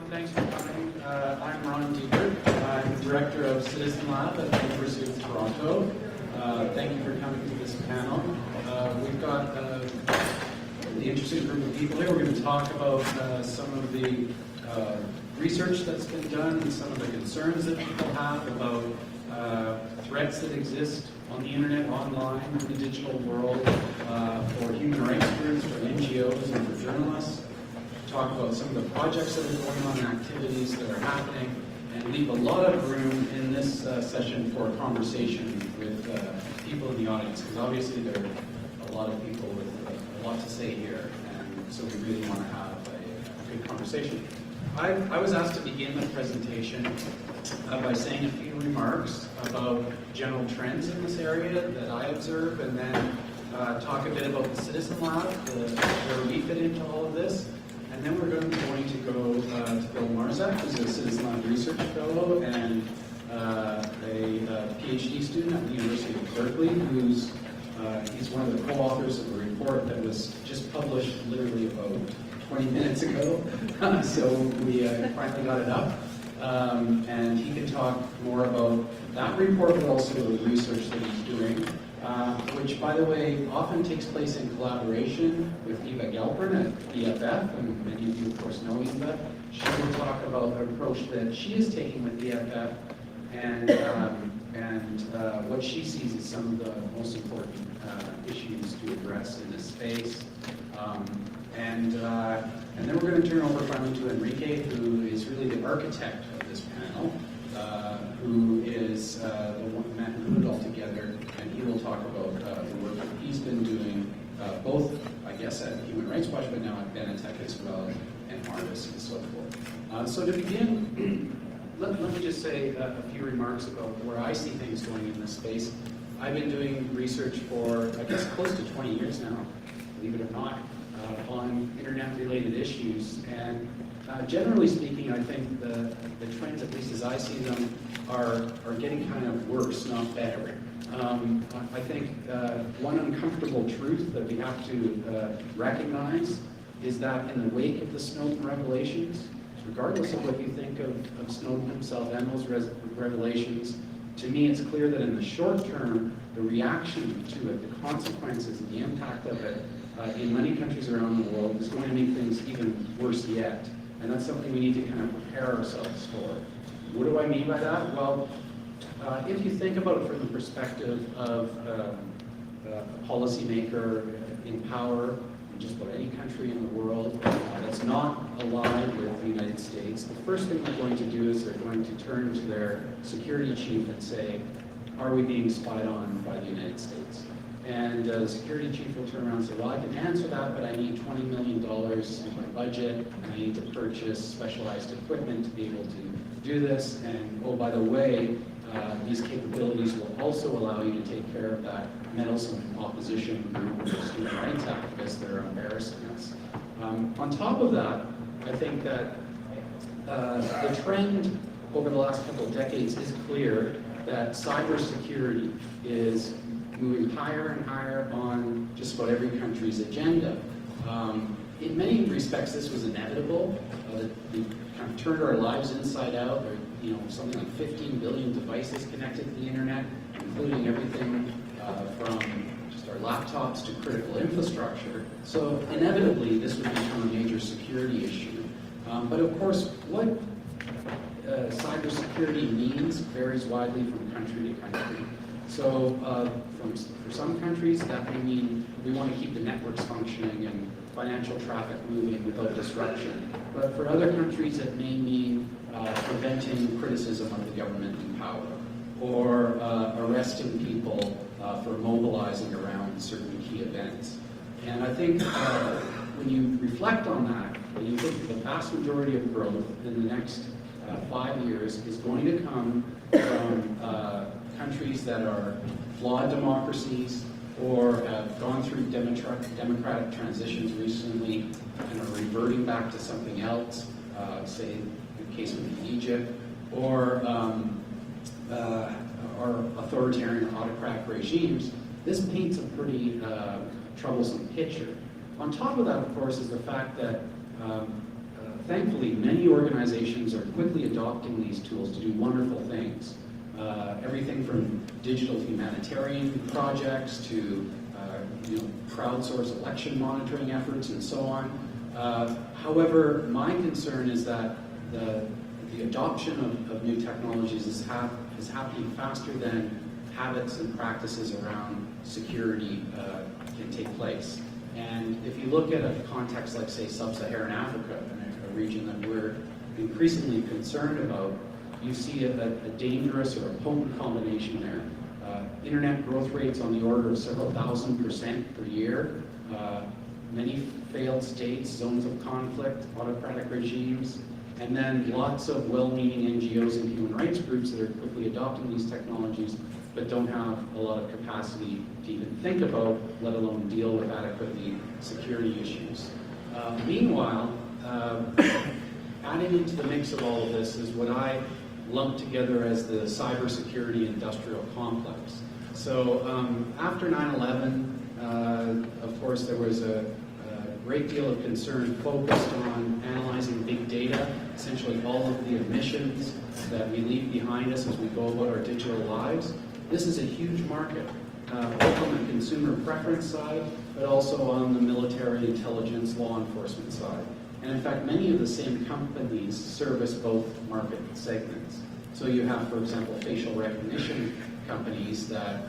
Thanks for coming. I'm Ron Diebert. I'm the Director of Citizen Lab at the University of Toronto. Thank you for coming to this panel. We've got a really interesting group of people here. We're going to talk about some of the research that's been done and some of the concerns that people have about threats that exist on the internet, online, in the digital world, for human rights groups, for NGOs, and for journalists. Talk about some of the projects that are going on and activities that are happening, and leave a lot of room in this session for a conversation with people in the audience, because obviously there are a lot of people with a lot to say here, and so we really want to have a good conversation. I was asked to begin the presentation by saying a few remarks about general trends in this area that I observe, and then talk a bit about the Citizen Lab, where we fit into all of this. And then we're going to go to Bill Marzak, who's a Citizen Lab Research Fellow and a PhD student at the University of Berkeley, he's one of the co-authors of a report that was just published literally about 20 minutes ago. So we finally got it up. And he can talk more about that report, but also the research that he's doing. Which, by the way, often takes place in collaboration with Eva Galpern at EFF, and many of you, of course, know Eva. She will talk about the approach that she is taking with EFF and what she sees as some of the most important issues to address in this space. And then we're going to turn over finally to Enrique, who is really the architect of this panel, who is the one man who put it all together, and he will talk about the work that he's been doing, both, I guess, at Human Rights Watch, but now at Benetech as well, and Harvest and so forth. So to begin, let me just say a few remarks about where I see things going in this space. I've been doing research for, I guess, close to 20 years now, believe it or not, on internet-related issues. And generally speaking, I think the trends, at least as I see them, are getting kind of worse, not better. I think one uncomfortable truth that we have to recognize is that in the wake of the Snowden revelations, regardless of what you think of Snowden himself and those revelations, to me it's clear that in the short term, the reaction to it, the consequences and the impact of it in many countries around the world is going to make things even worse yet. And that's something we need to kind of prepare ourselves for. What do I mean by that? Well, if you think about it from the perspective of a policymaker in power in just about any country in the world that's not allied with the United States, the first thing they're going to do is they're going to turn to their security chief and say, are we being spied on by the United States? And the security chief will turn around and say, well, I can answer that, but I need $20 million in my budget, and I need to purchase specialized equipment to be able to do this. And oh, by the way, these capabilities will also allow you to take care of that meddlesome opposition group or student rights activists that are embarrassing us. On top of that, I think that the trend over the last couple of decades is clear that cybersecurity is moving higher and higher on just about every country's agenda. In many respects, this was inevitable. We kind of turned our lives inside out. There are, something like 15 billion devices connected to the internet, including everything from just our laptops to critical infrastructure. So inevitably, this would become a major security issue. But of course, what cybersecurity means varies widely from country to country. So for some countries, that may mean we want to keep the networks functioning and financial traffic moving without disruption. But for other countries, it may mean preventing criticism of the government in power, or arresting people for mobilizing around certain key events. And I think when you reflect on that, when you think the vast majority of growth in the next 5 years is going to come from countries that are flawed democracies or have gone through democratic transitions recently and are reverting back to something else, say in the case of Egypt, or authoritarian autocratic regimes. This paints a pretty troublesome picture. On top of that, of course, is the fact that thankfully, many organizations are quickly adopting these tools to do wonderful things. Everything from digital humanitarian projects to crowdsourced election monitoring efforts and so on. However, my concern is that the adoption of new technologies is happening faster than habits and practices around security can take place. And if you look at a context like, say, sub-Saharan Africa, a region that we're increasingly concerned about, you see a dangerous or a potent combination there. Internet growth rates on the order of several thousand% per year, many failed states, zones of conflict, autocratic regimes, and then lots of well-meaning NGOs and human rights groups that are quickly adopting these technologies but don't have a lot of capacity to even think about, let alone deal with adequately security issues. Meanwhile, adding into the mix of all of this is what I lump together as the cybersecurity industrial complex. So after 9/11, of course, there was a great deal of concern focused on analyzing big data, essentially all of the emissions that we leave behind us as we go about our digital lives. This is a huge market, both on the consumer preference side, but also on the military, intelligence, law enforcement side. And in fact, many of the same companies service both market segments. So you have, for example, facial recognition companies that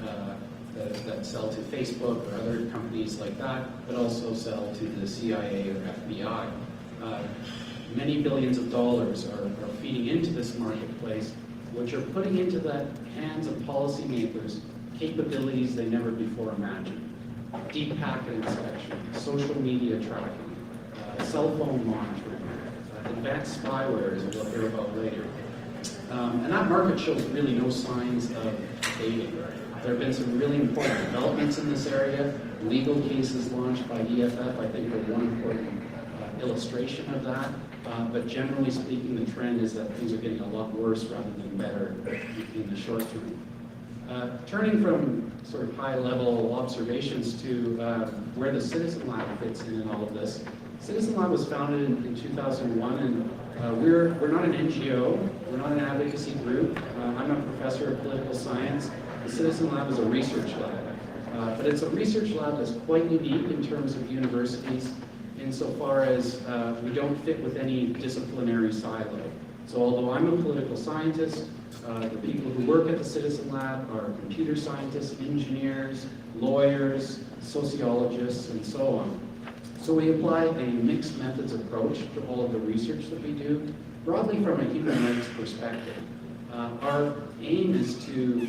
sell to Facebook or other companies like that, but also sell to the CIA or FBI. Many billions of dollars are feeding into this marketplace, which are putting into the hands of policymakers capabilities they never before imagined. Deep packet inspection, social media tracking, cell phone monitoring, advanced spyware, as we'll hear about later. And that market shows really no signs of fading. There have been some really important developments in this area. Legal cases launched by EFF, I think, are one important illustration of that. But generally speaking, the trend is that things are getting a lot worse rather than better in the short term. Turning from sort of high-level observations to where the Citizen Lab fits in all of this. Citizen Lab was founded in 2001, and we're not an NGO, we're not an advocacy group. I'm a professor of political science. The Citizen Lab is a research lab, but it's a research lab that's quite unique in terms of universities, insofar as we don't fit with any disciplinary silo. So although I'm a political scientist, the people who work at the Citizen Lab are computer scientists, engineers, lawyers, sociologists, and so on. So we apply a mixed methods approach to all of the research that we do, broadly from a human rights perspective. Our aim is to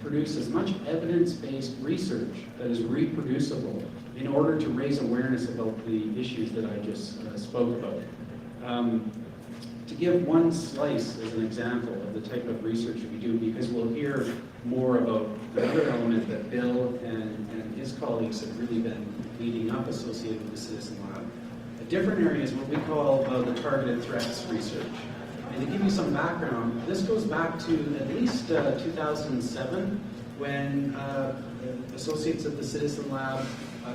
produce as much evidence-based research that is reproducible in order to raise awareness about the issues that I just spoke about. To give one slice as an example of the type of research we do, because we'll hear more about another element that Bill and his colleagues have really been leading up associated with the Citizen Lab. A different area is what we call the targeted threats research. And to give you some background, this goes back to at least 2007, when associates of the Citizen Lab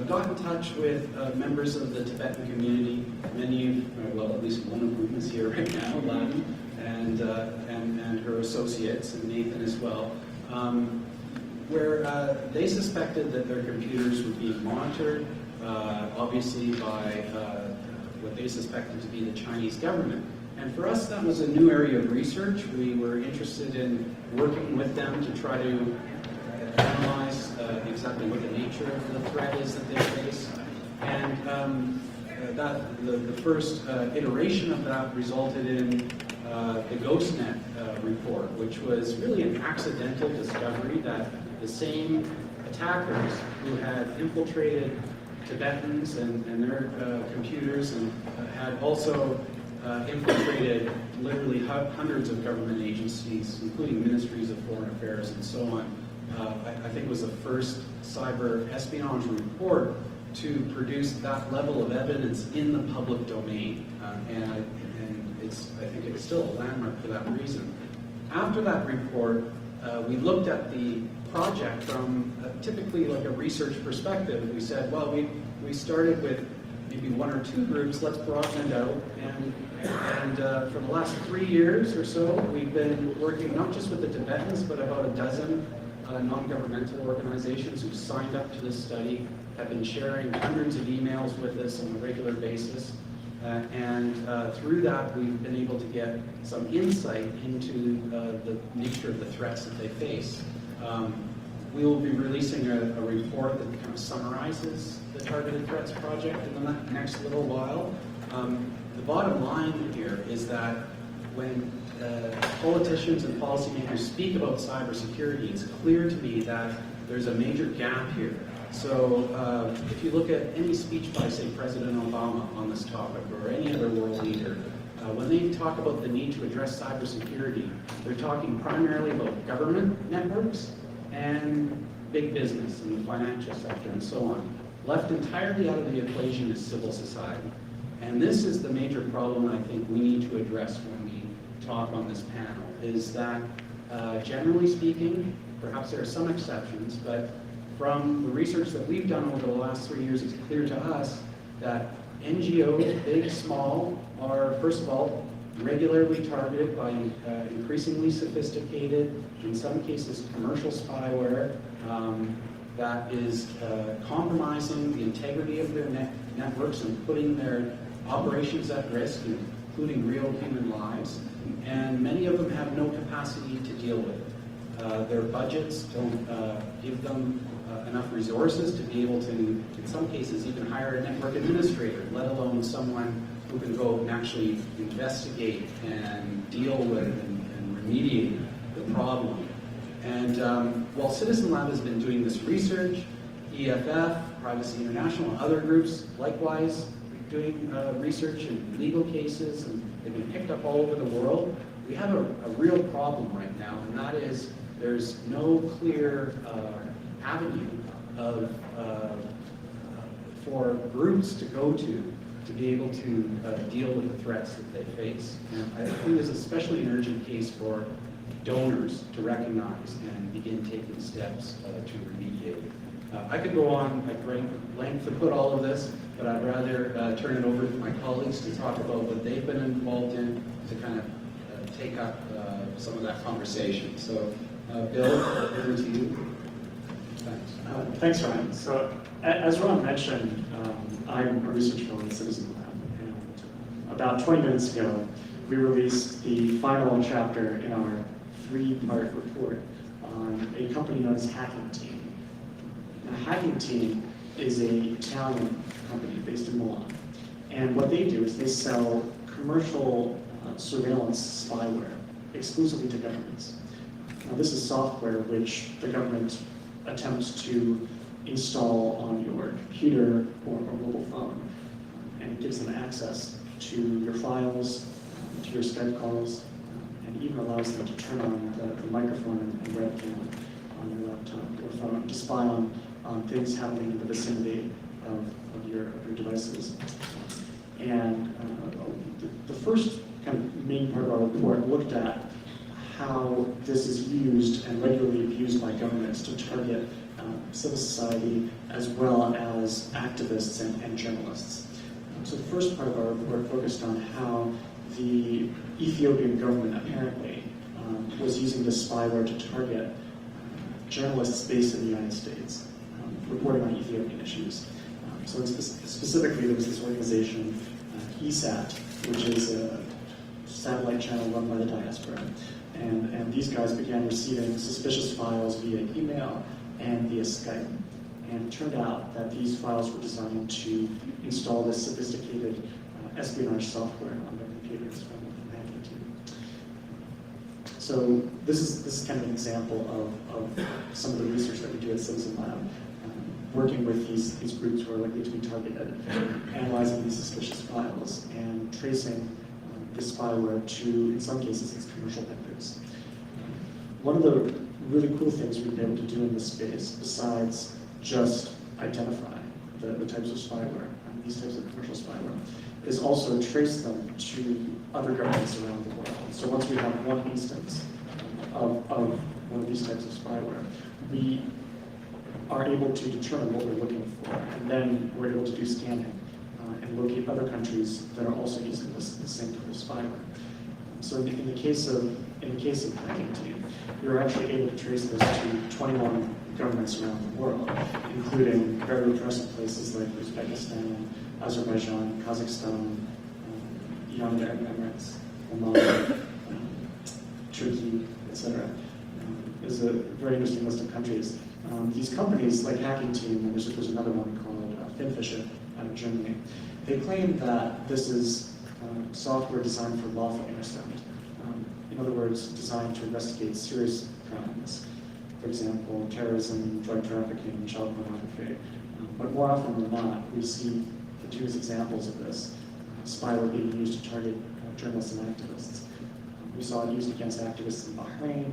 got in touch with members of the Tibetan community. Many, well, at least one of whom is here right now, Ladin, and her associates, and Nathan as well, where they suspected that their computers were being monitored, obviously by what they suspected to be the Chinese government. And for us, that was a new area of research. We were interested in working with them to try to analyze exactly what the nature of the threat is that they face. And the first iteration of that resulted in the GhostNet report, which was really an accidental discovery that the same attackers who had infiltrated Tibetans and their computers and had also infiltrated literally hundreds of government agencies, including ministries of foreign affairs and so on. I think it was the first cyber espionage report to produce that level of evidence in the public domain. And I think it's still a landmark for that reason. After that report, we looked at the project from typically like a research perspective. We said, well, we started with maybe one or two groups, let's broaden it out. And for the last 3 years or so, we've been working not just with the Tibetans, but about a dozen non-governmental organizations who've signed up to this study, have been sharing hundreds of emails with us on a regular basis. Through that, we've been able to get some insight into the nature of the threats that they face. We will be releasing a report that kind of summarizes the Targeted Threats Project in the next little while. The bottom line here is that when politicians and policymakers speak about cybersecurity, it's clear to me that there's a major gap here. So if you look at any speech by, say, President Obama on this topic, or any other world leader, when they talk about the need to address cybersecurity, they're talking primarily about government networks and big business and the financial sector and so on. Left entirely out of the equation is civil society. And this is the major problem I think we need to address when we talk on this panel, is that generally speaking, perhaps there are some exceptions, but from the research that we've done over the last 3 years, it's clear to us that NGOs, big, small, are, first of all, regularly targeted by increasingly sophisticated, in some cases commercial spyware that is compromising the integrity of their networks and putting their operations at risk, including real human lives. And many of them have no capacity to deal with it. Their budgets don't give them enough resources to be able to, in some cases, even hire a network administrator, let alone someone who can go and actually investigate and deal with and remediate the problem. And while Citizen Lab has been doing this research, EFF, Privacy International, and other groups likewise doing research in legal cases, and they've been picked up all over the world, we have a real problem right now, and that is there's no clear avenue of, for groups to go to be able to deal with the threats that they face. And I think there's especially an urgent case for donors to recognize and begin taking steps to remediate. I could go on at great length to put all of this, but I'd rather turn it over to my colleagues to talk about what they've been involved in to kind of take up some of that conversation. So, Bill, over to you. Thanks. Thanks, Ryan. So, as Ron mentioned, I'm a research fellow at Citizen Lab, and about 20 minutes ago, we released the final chapter in our 3-part report on a company known as Hacking Team. Now, Hacking Team is an Italian company based in Milan, and what they do is they sell commercial surveillance spyware exclusively to governments. Now, this is software which the government attempts to install on your computer or mobile phone, and it gives them access to your files, to your Skype calls, and even allows them to turn on the microphone and webcam on your laptop or phone to spy on things happening in the vicinity of your devices. And the first kind of main part of our report looked at how this is used and regularly abused by governments to target civil society as well as activists and journalists. So the first part of our report focused on how the Ethiopian government apparently was using this spyware to target journalists based in the United States, reporting on Ethiopian issues. So specifically, there was this organization, ESAT, which is a satellite channel run by the diaspora. And these guys began receiving suspicious files via email and via Skype. And it turned out that these files were designed to install this sophisticated espionage software on their computers from Hacking Team. So this is kind of an example of some of the research that we do at Citizen Lab, working with these groups who are likely to be targeted, analyzing these suspicious files, and tracing this spyware to, in some cases, its commercial vendors. One of the really cool things we've been able to do in this space, besides just identify the types of spyware, these types of commercial spyware, is also trace them to other governments around the world. So once we have one instance of one of these types of spyware, we are able to determine what we're looking for, and then we're able to do scanning and and locate other countries that are also using the same type of spyware. So in the case of Hacking Team, we were actually able to trace this to 21 governments around the world, including very repressive places like Uzbekistan, Azerbaijan, Kazakhstan, United Arab Emirates, Oman, Turkey, etc. There's a very interesting list of countries. These companies, like Hacking Team, and there's another one called Finfisher out of Germany, they claim that this is software designed for lawful intercept. In other words, designed to investigate serious crimes. For example, terrorism, drug trafficking, child pornography. But more often than not, we see continuous examples of this spyware being used to target journalists and activists. We saw it used against activists in Bahrain,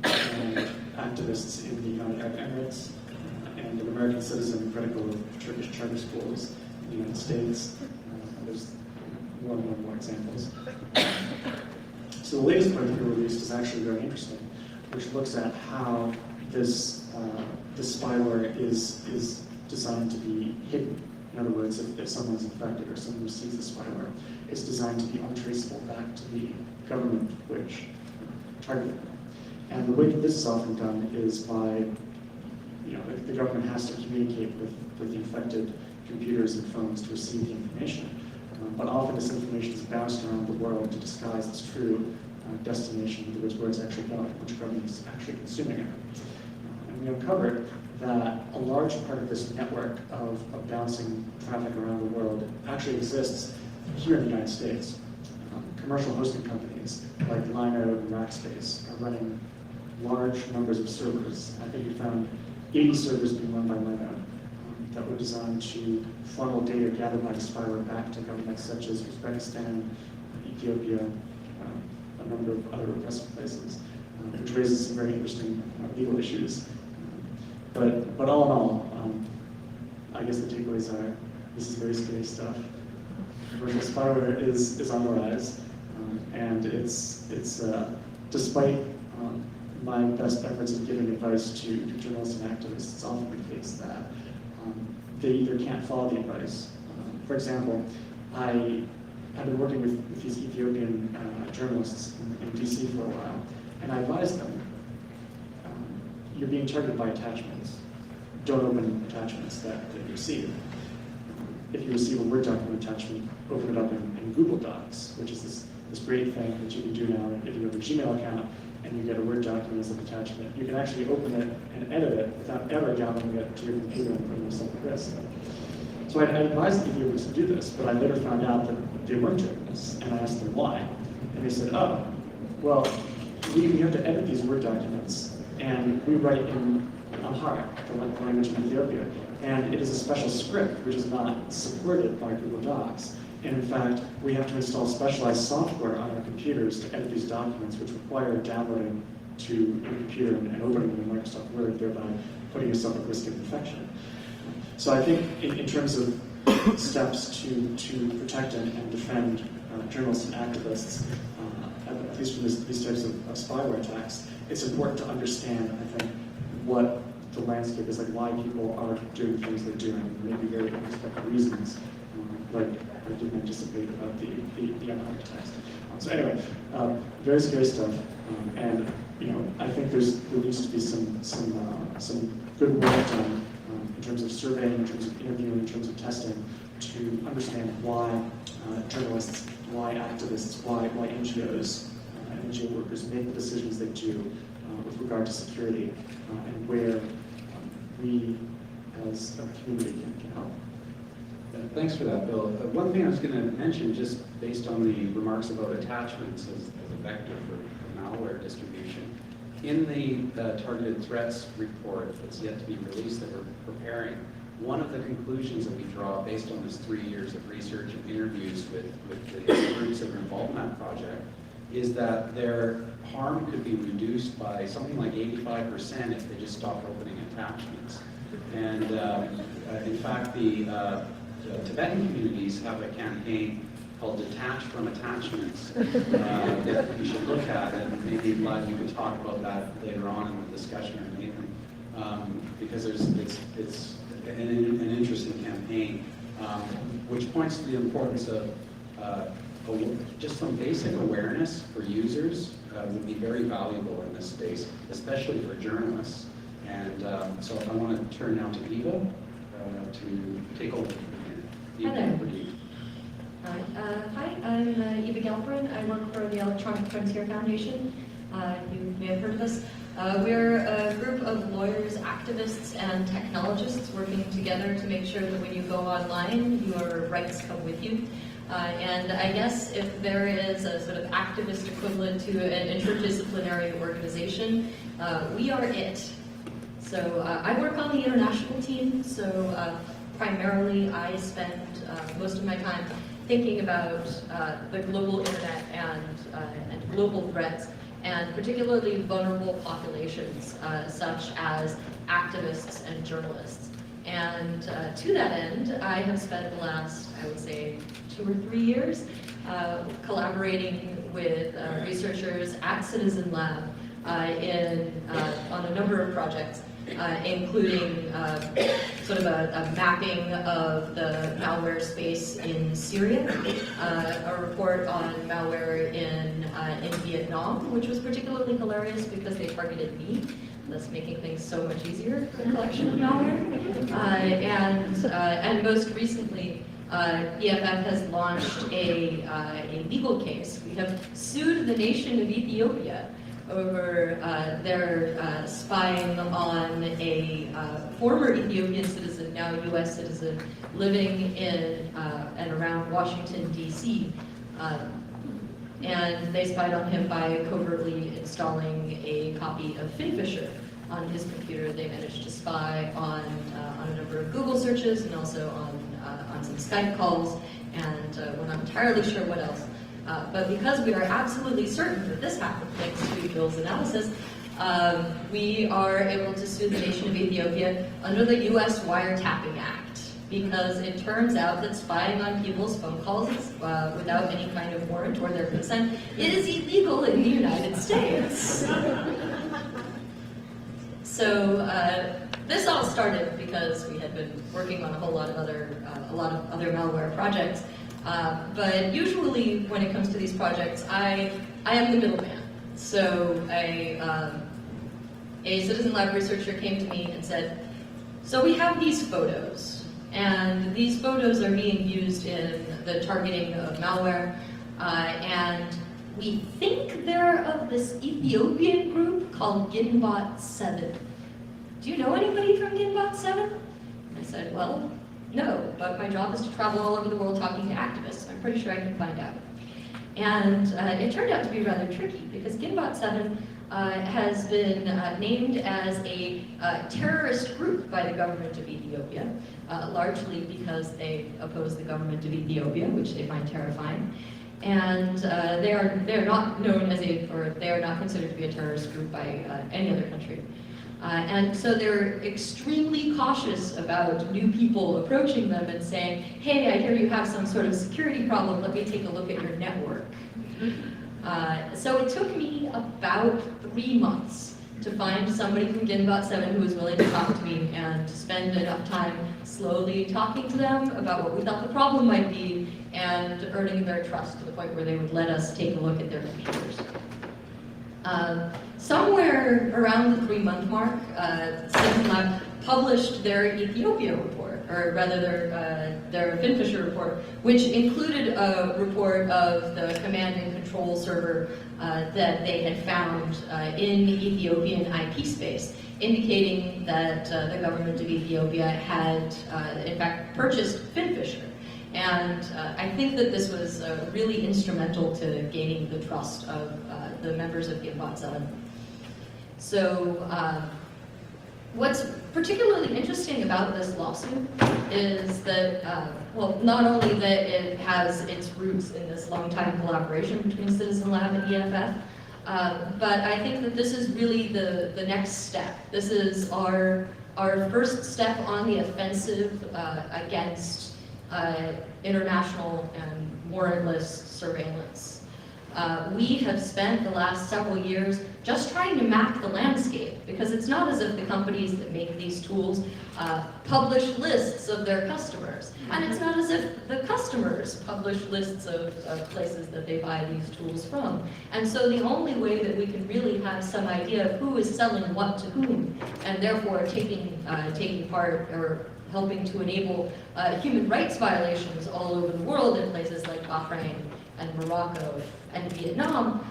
and activists in the United Arab Emirates, and an American citizen critical of Turkish charter schools in the United States. There's more and more examples. So the latest part that we released is actually very interesting, which looks at how this spyware is designed to be hidden. In other words, if someone's infected or someone receives the spyware, it's designed to be untraceable back to the government which targeted them. And the way that this is often done is by, the government has to communicate with the infected computers and phones to receive the information. But often this information is bounced around the world to disguise its true destination, in other words, where it's actually going, which government is actually consuming it. And we uncovered that a large part of this network of bouncing traffic around the world actually exists here in the United States. Commercial hosting companies like Linode and Rackspace are running large numbers of servers. I think we found 80 servers being run by Linode that were designed to funnel data gathered by the spyware back to governments such as Uzbekistan, Ethiopia, a number of other repressive places, which raises some very interesting legal issues. But all in all, I guess the takeaways are this is very scary stuff. Commercial spyware is on the rise, and it's despite my best efforts in giving advice to journalists and activists, it's often the case that they either can't follow the advice. For example, I've been working with these Ethiopian journalists in DC for a while, and I advised them, you're being targeted by attachments. Don't open attachments that you receive. If you receive a Word document attachment, open it up in Google Docs, which is this great thing that you can do now if you have a Gmail account and you get a Word document as an attachment. You can actually open it and edit it without ever downloading it to your computer and putting yourself at risk. So I advised the Ethiopians to do this, but I later found out that they weren't doing this, and I asked them why. And they said, oh, well, we have to edit these Word documents, and we write in Amharic, the language of Ethiopia, and it is a special script which is not supported by Google Docs. And in fact, we have to install specialized software on our computers to edit these documents, which require downloading to your computer and opening them in Microsoft Word, thereby putting yourself at risk of infection. So I think in terms of steps to protect and defend journalists and activists, at least from these types of spyware attacks, it's important to understand, I think, what the landscape is, like why people are doing things they're doing, maybe very unexpected reasons, like I didn't anticipate about the Amharic text. So anyway, very scary stuff, and I think there needs to be some good work done in terms of surveying, in terms of interviewing, in terms of testing, to understand why journalists, why activists, why NGOs, NGO workers make the decisions they do with regard to security, and where we as a community can help. Thanks for that, Bill. One thing I was going to mention, just based on the remarks about attachments as a vector for malware distribution, in the targeted threats report that's yet to be released that we're preparing, one of the conclusions that we draw based on this 3 years of research and interviews with the groups that are involved in that project is that their harm could be reduced by something like 85% if they just stopped opening attachments. And in fact, the Tibetan communities have a campaign called Detach from Attachments that you should look at, and maybe Vlad, you could talk about that later on in the discussion, or Nathan, because it's an interesting campaign. which points to the importance of just some basic awareness for users would be very valuable in this space, especially for journalists. And so I want to turn now to Eva to take over from here. Hi there. Over to you. Hi, I'm Eva Galperin. I work for the Electronic Frontier Foundation. You may have heard of us. We're a group of lawyers, activists, and technologists working together to make sure that when you go online, your rights come with you. And I guess if there is a sort of activist equivalent to an interdisciplinary organization, we are it. So I work on the international team, so primarily I spend most of my time thinking about the global internet and global threats, and particularly vulnerable populations such as activists and journalists. And to that end, I have spent the last, I would say, 2 or 3 years collaborating with researchers at Citizen Lab on a number of projects, including sort of a mapping of the malware space in Syria, a report on malware in Vietnam, which was particularly hilarious because they targeted me, thus making things so much easier for the collection of malware. And most recently, EFF has launched a legal case. We have sued the nation of Ethiopia over their spying on a former Ethiopian citizen, now US citizen, living in and around Washington, D.C. And they spied on him by covertly installing a copy of FinFisher on his computer. They managed to spy on a number of Google searches and also on some Skype calls, and we're not entirely sure what else. But because we are absolutely certain that this happened, thanks to Bill's analysis, we are able to sue the nation of Ethiopia under the US Wiretapping Act, because it turns out that spying on people's phone calls without any kind of warrant or their consent is illegal in the United States. So this all started because we had been working on a lot of other malware projects. But usually, when it comes to these projects, I am the middleman. So a Citizen Lab researcher came to me and said, so we have these photos, and these photos are being used in the targeting of malware, and we think they're of this Ethiopian group called Ginbot 7. Do you know anybody from Ginbot 7? I said, well, no, but my job is to travel all over the world talking to activists. I'm pretty sure I can find out. And it turned out to be rather tricky, because Ginbot 7 has been named as a terrorist group by the government of Ethiopia, largely because they oppose the government of Ethiopia, which they find terrifying. And they are not known as they are not considered to be a terrorist group by any other country. And so they're extremely cautious about new people approaching them and saying, hey, I hear you have some sort of security problem, let me take a look at your network. So it took me about 3 months to find somebody from Ginbot 7 who was willing to talk to me and to spend enough time slowly talking to them about what we thought the problem might be and earning their trust to the point where they would let us take a look at their computers. Somewhere around the 3-month mark, Citizen Lab published their Ethiopia report, or rather their FinFisher report, which included a report of the command and control server that they had found in Ethiopian IP space, indicating that the government of Ethiopia had, in fact, purchased FinFisher. And I think that this was really instrumental to gaining the trust of the members of Ginbot 7. So what's particularly interesting about this lawsuit is that, well, not only that it has its roots in this long-time collaboration between Citizen Lab and EFF, but I think that this is really the next step. This is our first step on the offensive against international and warrantless surveillance. We have spent the last several years just trying to map the landscape, because it's not as if the companies that make these tools publish lists of their customers, and it's not as if the customers publish lists of places that they buy these tools from. And so the only way that we can really have some idea of who is selling what to whom, and therefore taking part or helping to enable human rights violations all over the world in places like Bahrain and Morocco and Vietnam,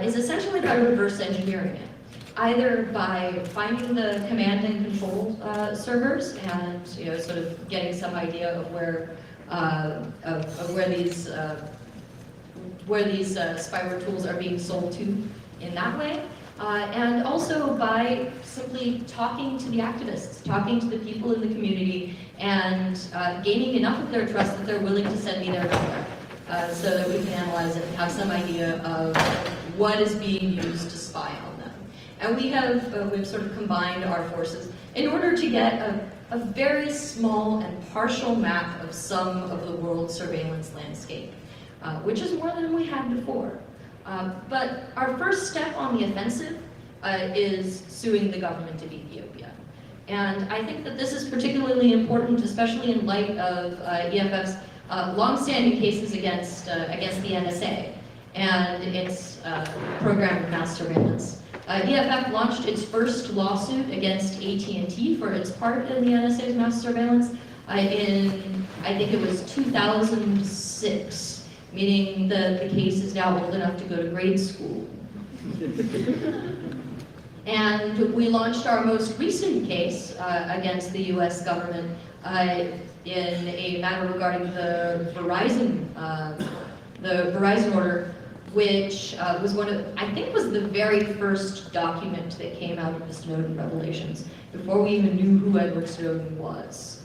is essentially by reverse engineering it. Either by finding the command and control servers and sort of getting some idea of where these spyware tools are being sold to in that way, and also by simply talking to the activists, talking to the people in the community, and gaining enough of their trust that they're willing to send me their number. So that we can analyze it and have some idea of what is being used to spy on them. And we've sort of combined our forces in order to get a very small and partial map of some of the world surveillance landscape, which is more than we had before. But our first step on the offensive is suing the government of Ethiopia. And I think that this is particularly important, especially in light of EFF's long-standing cases against the NSA and its program of mass surveillance. EFF launched its first lawsuit against AT&T for its part in the NSA's mass surveillance in, I think it was 2006, meaning the case is now old enough to go to grade school. And we launched our most recent case against the US government in a matter regarding the Verizon order, which was I think was the very first document that came out of the Snowden revelations, before we even knew who Edward Snowden was.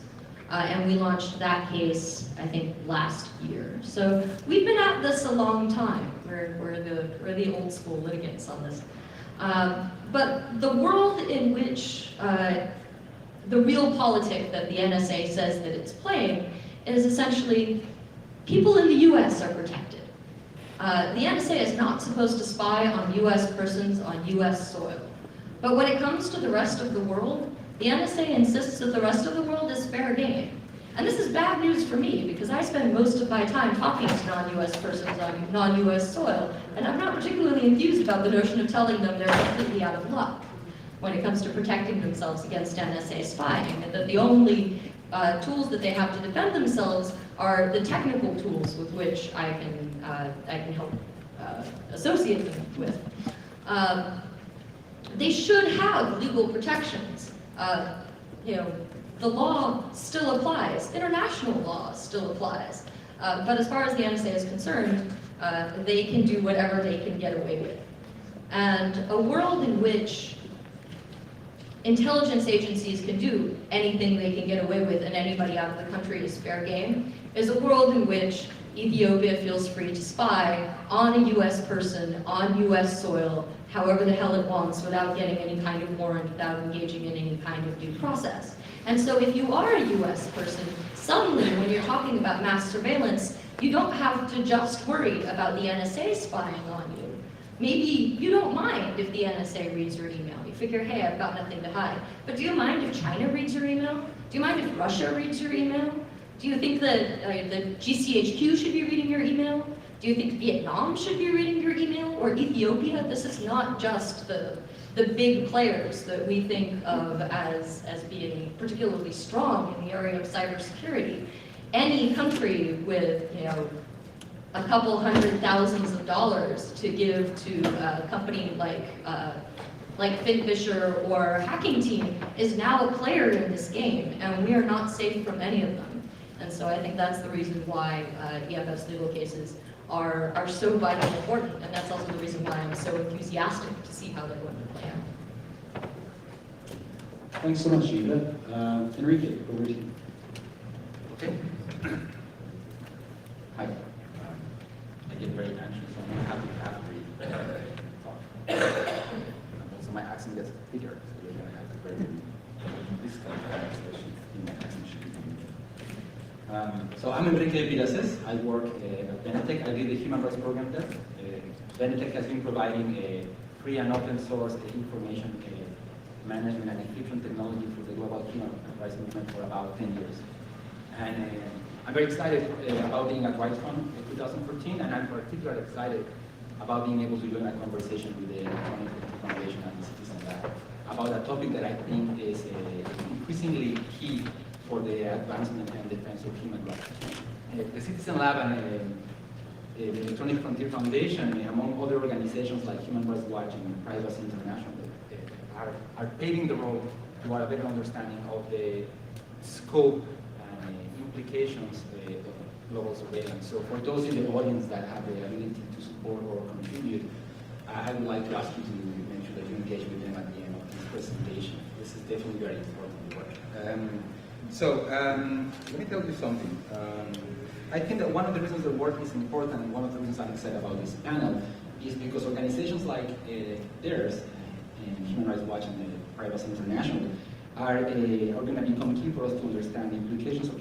And we launched that case, I think, last year. So we've been at this a long time. We're the old school litigants on this. But the world in which the real politic that the NSA says that it's playing is essentially people in the US are protected. The NSA is not supposed to spy on US persons on US soil. But when it comes to the rest of the world, the NSA insists that the rest of the world is fair game. And this is bad news for me, because I spend most of my time talking to non-US persons on non-US soil, and I'm not particularly enthused about the notion of telling them they're completely out of luck when it comes to protecting themselves against NSA spying, and that the only tools that they have to defend themselves are the technical tools with which I can help associate them with. They should have legal protections. The law still applies. International law still applies. But as far as the NSA is concerned, they can do whatever they can get away with. And a world in which intelligence agencies can do anything they can get away with and anybody out of the country is fair game is a world in which Ethiopia feels free to spy on a US person, on US soil, however the hell it wants, without getting any kind of warrant, without engaging in any kind of due process. And so if you are a US person, suddenly when you're talking about mass surveillance, you don't have to just worry about the NSA spying on you. Maybe you don't mind if the NSA reads your email. You figure, hey, I've got nothing to hide. But do you mind if China reads your email? Do you mind if Russia reads your email? Do you think that the GCHQ should be reading your email? Do you think Vietnam should be reading your email? Or Ethiopia? This is not just the big players that we think of as being particularly strong in the area of cybersecurity. Any country with, a couple $100,000s to give to a company like FinFisher or Hacking Team is now a player in this game, and we are not safe from any of them. And so I think that's the reason why EFF's legal cases are so vitally important, and that's also the reason why I'm so enthusiastic to see how they're going to play out. Thanks so much, Eva. Enrique, over to you. Okay. Hi. I get very anxious. I'm happy to talk. Also, my accent gets bigger, so you're going to have to bear with me. This kind of translation in my accent should be coming. So I'm Enrique Villases. I work at Benetech. I did the human rights program there. Benetech has been providing a free and open source information management and encryption technology for the global human rights movement for about 10 years. And I'm very excited about being at RightsCon in 2014, and I'm particularly excited about being able to join a conversation with the Electronic Foundation and the Citizen Lab about a topic that I think is increasingly key for the advancement and defense of human rights. The Citizen Lab and the Electronic Frontier Foundation, among other organizations like Human Rights Watch and Privacy International, are paving the road toward a better understanding of the scope and implications of global surveillance. So for those in the audience that have the ability to support or contribute, I would like to ask you to make sure that you engage with them at the end of this presentation. This is definitely very important work. Let me tell you something. I think that one of the reasons the work is important, and one of the reasons I'm excited about this panel, is because organizations like theirs, Human Rights Watch and Privacy International, are going to become key for us to understand the implications of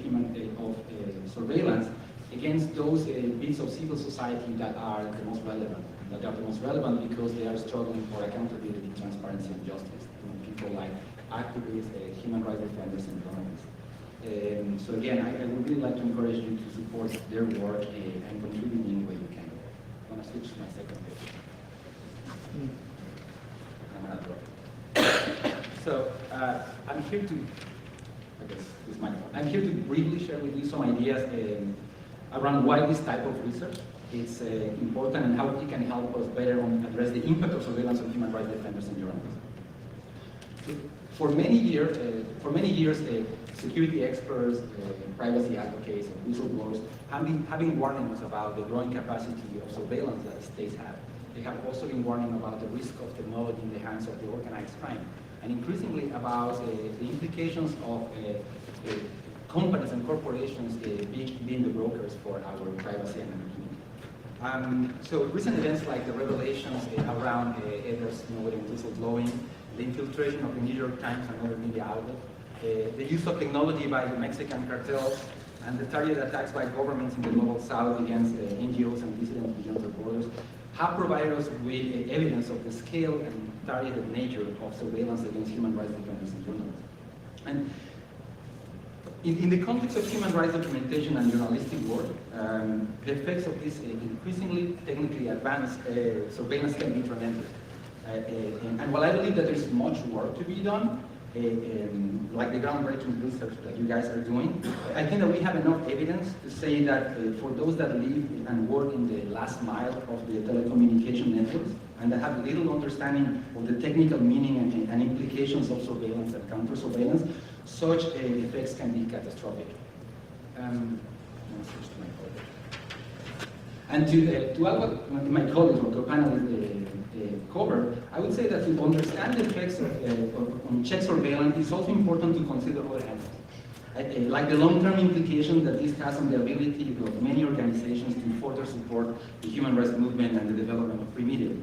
surveillance against those bits of civil society that are the most relevant. That are the most relevant because they are struggling for accountability, transparency, and justice. People like activists, human rights defenders, and journalists. So again, I would really like to encourage you to support their work and contribute in any way you can. I'm going to switch to my second page. I'm going to drop it. So I'm here to, I guess this mic. I'm here to briefly share with you some ideas around why this type of research is important and how it can help us better address the impact of surveillance on human rights defenders and journalists. For many years, security experts, privacy advocates, and whistleblowers have been warning us about the growing capacity of surveillance that states have. They have also been warning about the risk of technology in the hands of the organized crime, and increasingly about the implications of companies and corporations being the brokers for our privacy and anonymity. So recent events like the revelations around Edward Snowden whistleblowing, the infiltration of the New York Times and other media outlets, the use of technology by the Mexican cartels, and the targeted attacks by governments in the global south against NGOs and dissidents beyond their borders have provided us with evidence of the scale and targeted nature of surveillance against human rights defenders and journalists. And in the context of human rights documentation and journalistic work, the effects of this increasingly technically advanced surveillance can be tremendous. And while I believe that there's much work to be done, like the groundbreaking research that you guys are doing, I think that we have enough evidence to say that for those that live and work in the last mile of the telecommunication networks and that have little understanding of the technical meaning and implications of surveillance and counter-surveillance, such effects can be catastrophic. And to add what my colleagues or co-panelists cover, I would say that to understand the effects on check surveillance, it's also important to consider other angles. Like the long-term implications that this has on the ability of many organizations to further support the human rights movement and the development of free media.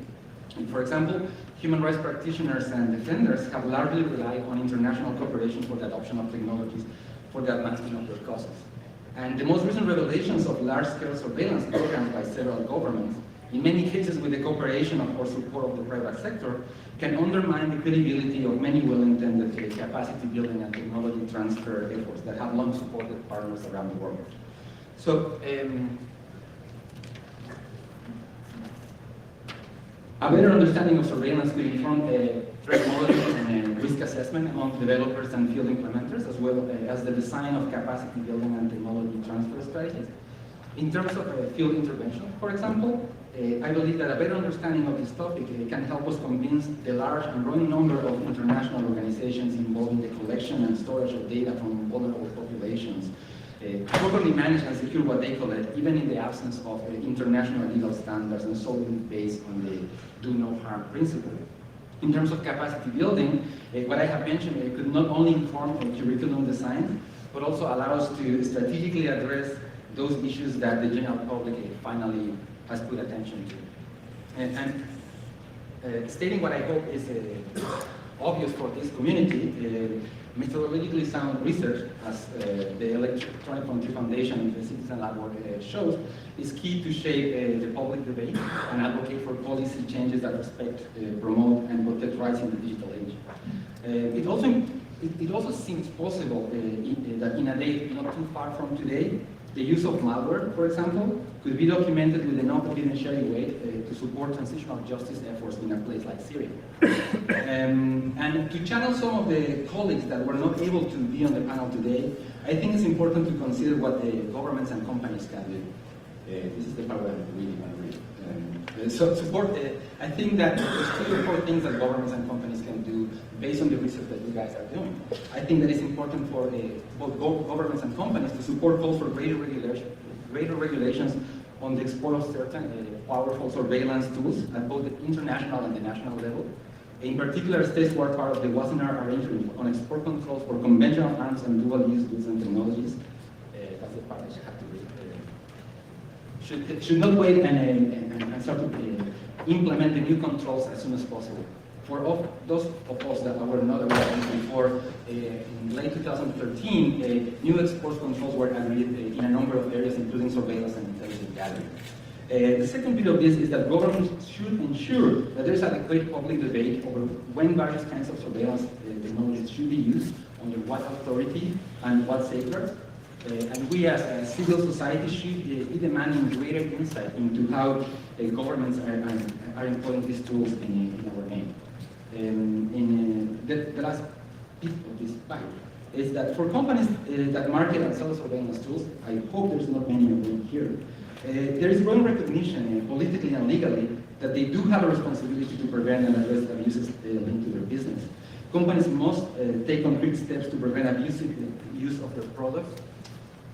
For example, human rights practitioners and defenders have largely relied on international cooperation for the adoption of technologies for the advancement of their causes. And the most recent revelations of large-scale surveillance programs by several governments, in many cases with the cooperation or support of the private sector, can undermine the credibility of many well-intended capacity building and technology transfer efforts that have long supported partners around the world. So, a better understanding of surveillance will inform threat modeling and risk assessment among developers and field implementers, as well as the design of capacity building and technology transfer strategies. In terms of field intervention, for example, I believe that a better understanding of this topic can help us convince the large and growing number of international organizations involved in the collection and storage of data from vulnerable populations properly manage and secure what they collect, even in the absence of international legal standards and solely based on the do no harm principle. In terms of capacity building, what I have mentioned could not only inform curriculum design, but also allow us to strategically address those issues that the general public finally has put attention to. And stating what I hope is obvious for this community, methodologically sound research, as the Electronic Frontier Foundation and the Citizen Lab work shows, is key to shape the public debate and advocate for policy changes that respect, promote, and protect rights in the digital age. It also seems possible that in a day not too far from today, the use of malware, for example, could be documented with enough evidentiary weight to support transitional justice efforts in a place like Syria. And to channel some of the colleagues that were not able to be on the panel today, I think it's important to consider what the governments and companies can do. This is the part that I really want to read. I think that there's 3 or 4 things that governments and companies can do based on the research that you guys are doing. I think that it's important for both governments and companies to support calls for greater regulations on the export of certain powerful surveillance tools at both the international and the national level. In particular, states who are part of the Wassenaar arrangement on export controls for conventional arms and dual-use goods and technologies. That's the part I should have to read. Should not wait and start to implement the new controls as soon as possible. For those of us that were not aware of this before, in late 2013, new export controls were agreed in a number of areas, including surveillance and intelligence gathering. The second bit of this is that governments should ensure that there is adequate public debate over when various kinds of surveillance technologies should be used, under what authority, and what safeguards. And we as a civil society should be demanding greater insight into how governments are employing these tools in our name. The last piece of this slide is that for companies that market and sell surveillance tools, I hope there's not many of them here, there is growing recognition politically and legally that they do have a responsibility to prevent and address abuses linked to their business. Companies must take concrete steps to prevent abusive use of their products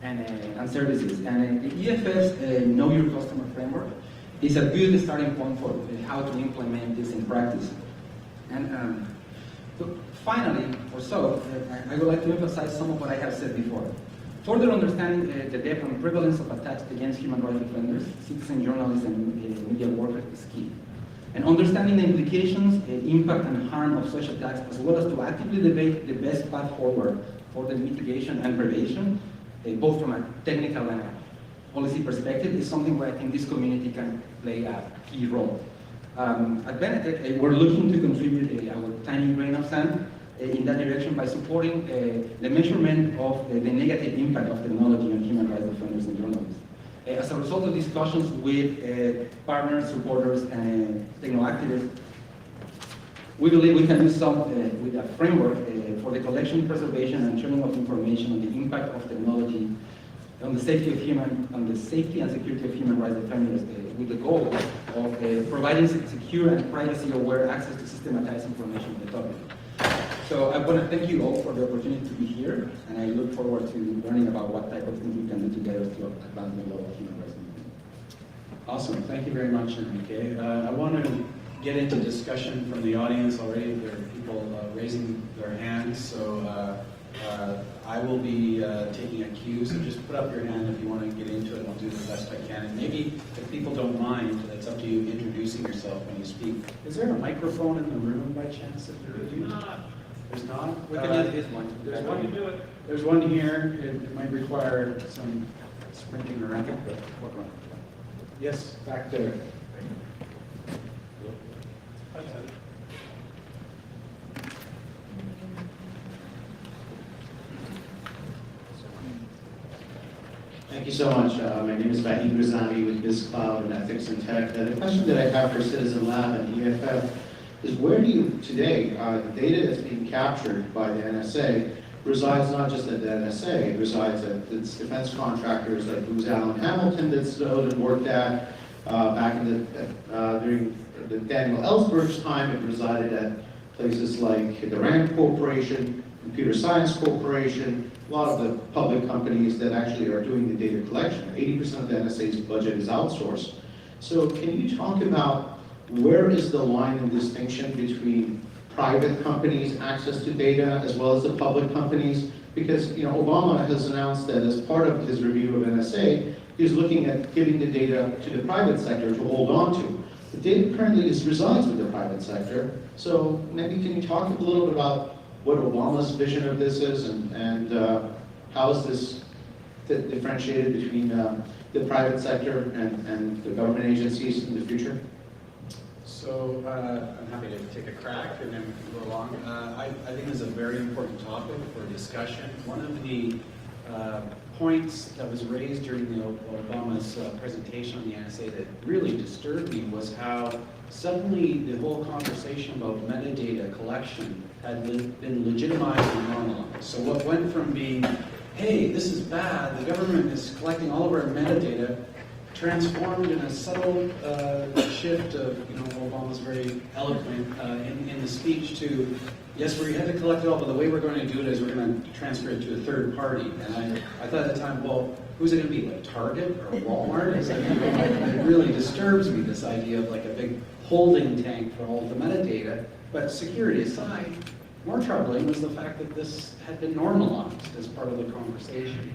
and services. And the EFS Know Your Customer framework is a good starting point for how to implement this in practice. And finally, I would like to emphasize some of what I have said before. Further understanding the depth and prevalence of attacks against human rights defenders, citizen journalists, and media workers is key. And understanding the implications, impact, and harm of such attacks, as well as to actively debate the best path forward for the mitigation and prevention, both from a technical and a policy perspective, is something where I think this community can play a key role. At Benetech, we're looking to contribute our tiny grain of sand in that direction by supporting the measurement of the negative impact of technology on human rights defenders and journalists. As a result of discussions with partners, supporters, and techno-activists, we believe we can do some with a framework for the collection, preservation, and sharing of information on the impact of technology on the safety and security of human rights defenders, with the goal of providing secure and privacy-aware access to systematized information on the topic. So I want to thank you all for the opportunity to be here, and I look forward to learning about what type of things we can do together to advance the law of human rights. Awesome. Thank you very much, Enrique. I want to get into discussion from the audience already. There are people raising their hands, so I will be taking a cue, so just put up your hand if you want to get into it, and I'll do the best I can. And maybe, if people don't mind, it's up to you introducing yourself when you speak. Is there a microphone in the room by chance? There's not? We can use this one. There's one. There's one here. It might require some sprinting around. Yes, back there. Thank you so much. My name is Vahid Rizami with BizCloud and Ethics and Tech. The question that I have for Citizen Lab and EFF is, where do you, today, the data that's being captured by the NSA resides not just at the NSA, it resides at its defense contractors like Booz Allen Hamilton that Snowden worked at back in during the Daniel Ellsberg's time. It resided at places like the RAND Corporation, Computer Science Corporation, a lot of the public companies that actually are doing the data collection. 80% of the NSA's budget is outsourced. So can you talk about where is the line and distinction between private companies' access to data as well as the public companies? Because Obama has announced that as part of his review of NSA, he's looking at giving the data to the private sector to hold on to. The data currently resides with the private sector. So maybe can you talk a little bit about what Obama's vision of this is, and how is this differentiated between the private sector and the government agencies in the future? So I'm happy to take a crack and then we can go along. I think this is a very important topic for discussion. One of the points that was raised during the Obama's presentation on the NSA that really disturbed me was how suddenly the whole conversation about metadata collection had been legitimized and normalized. So what went from being, hey, this is bad, the government is collecting all of our metadata, transformed in a subtle shift of, Obama's very eloquent in the speech to, yes, we had to collect it all, but the way we're going to do it is we're going to transfer it to a third party. And I thought at the time, well, who's it going to be, like Target or Walmart? It's like, it really disturbs me, this idea of like a big holding tank for all the metadata. But security aside, more troubling was the fact that this had been normalized as part of the conversation.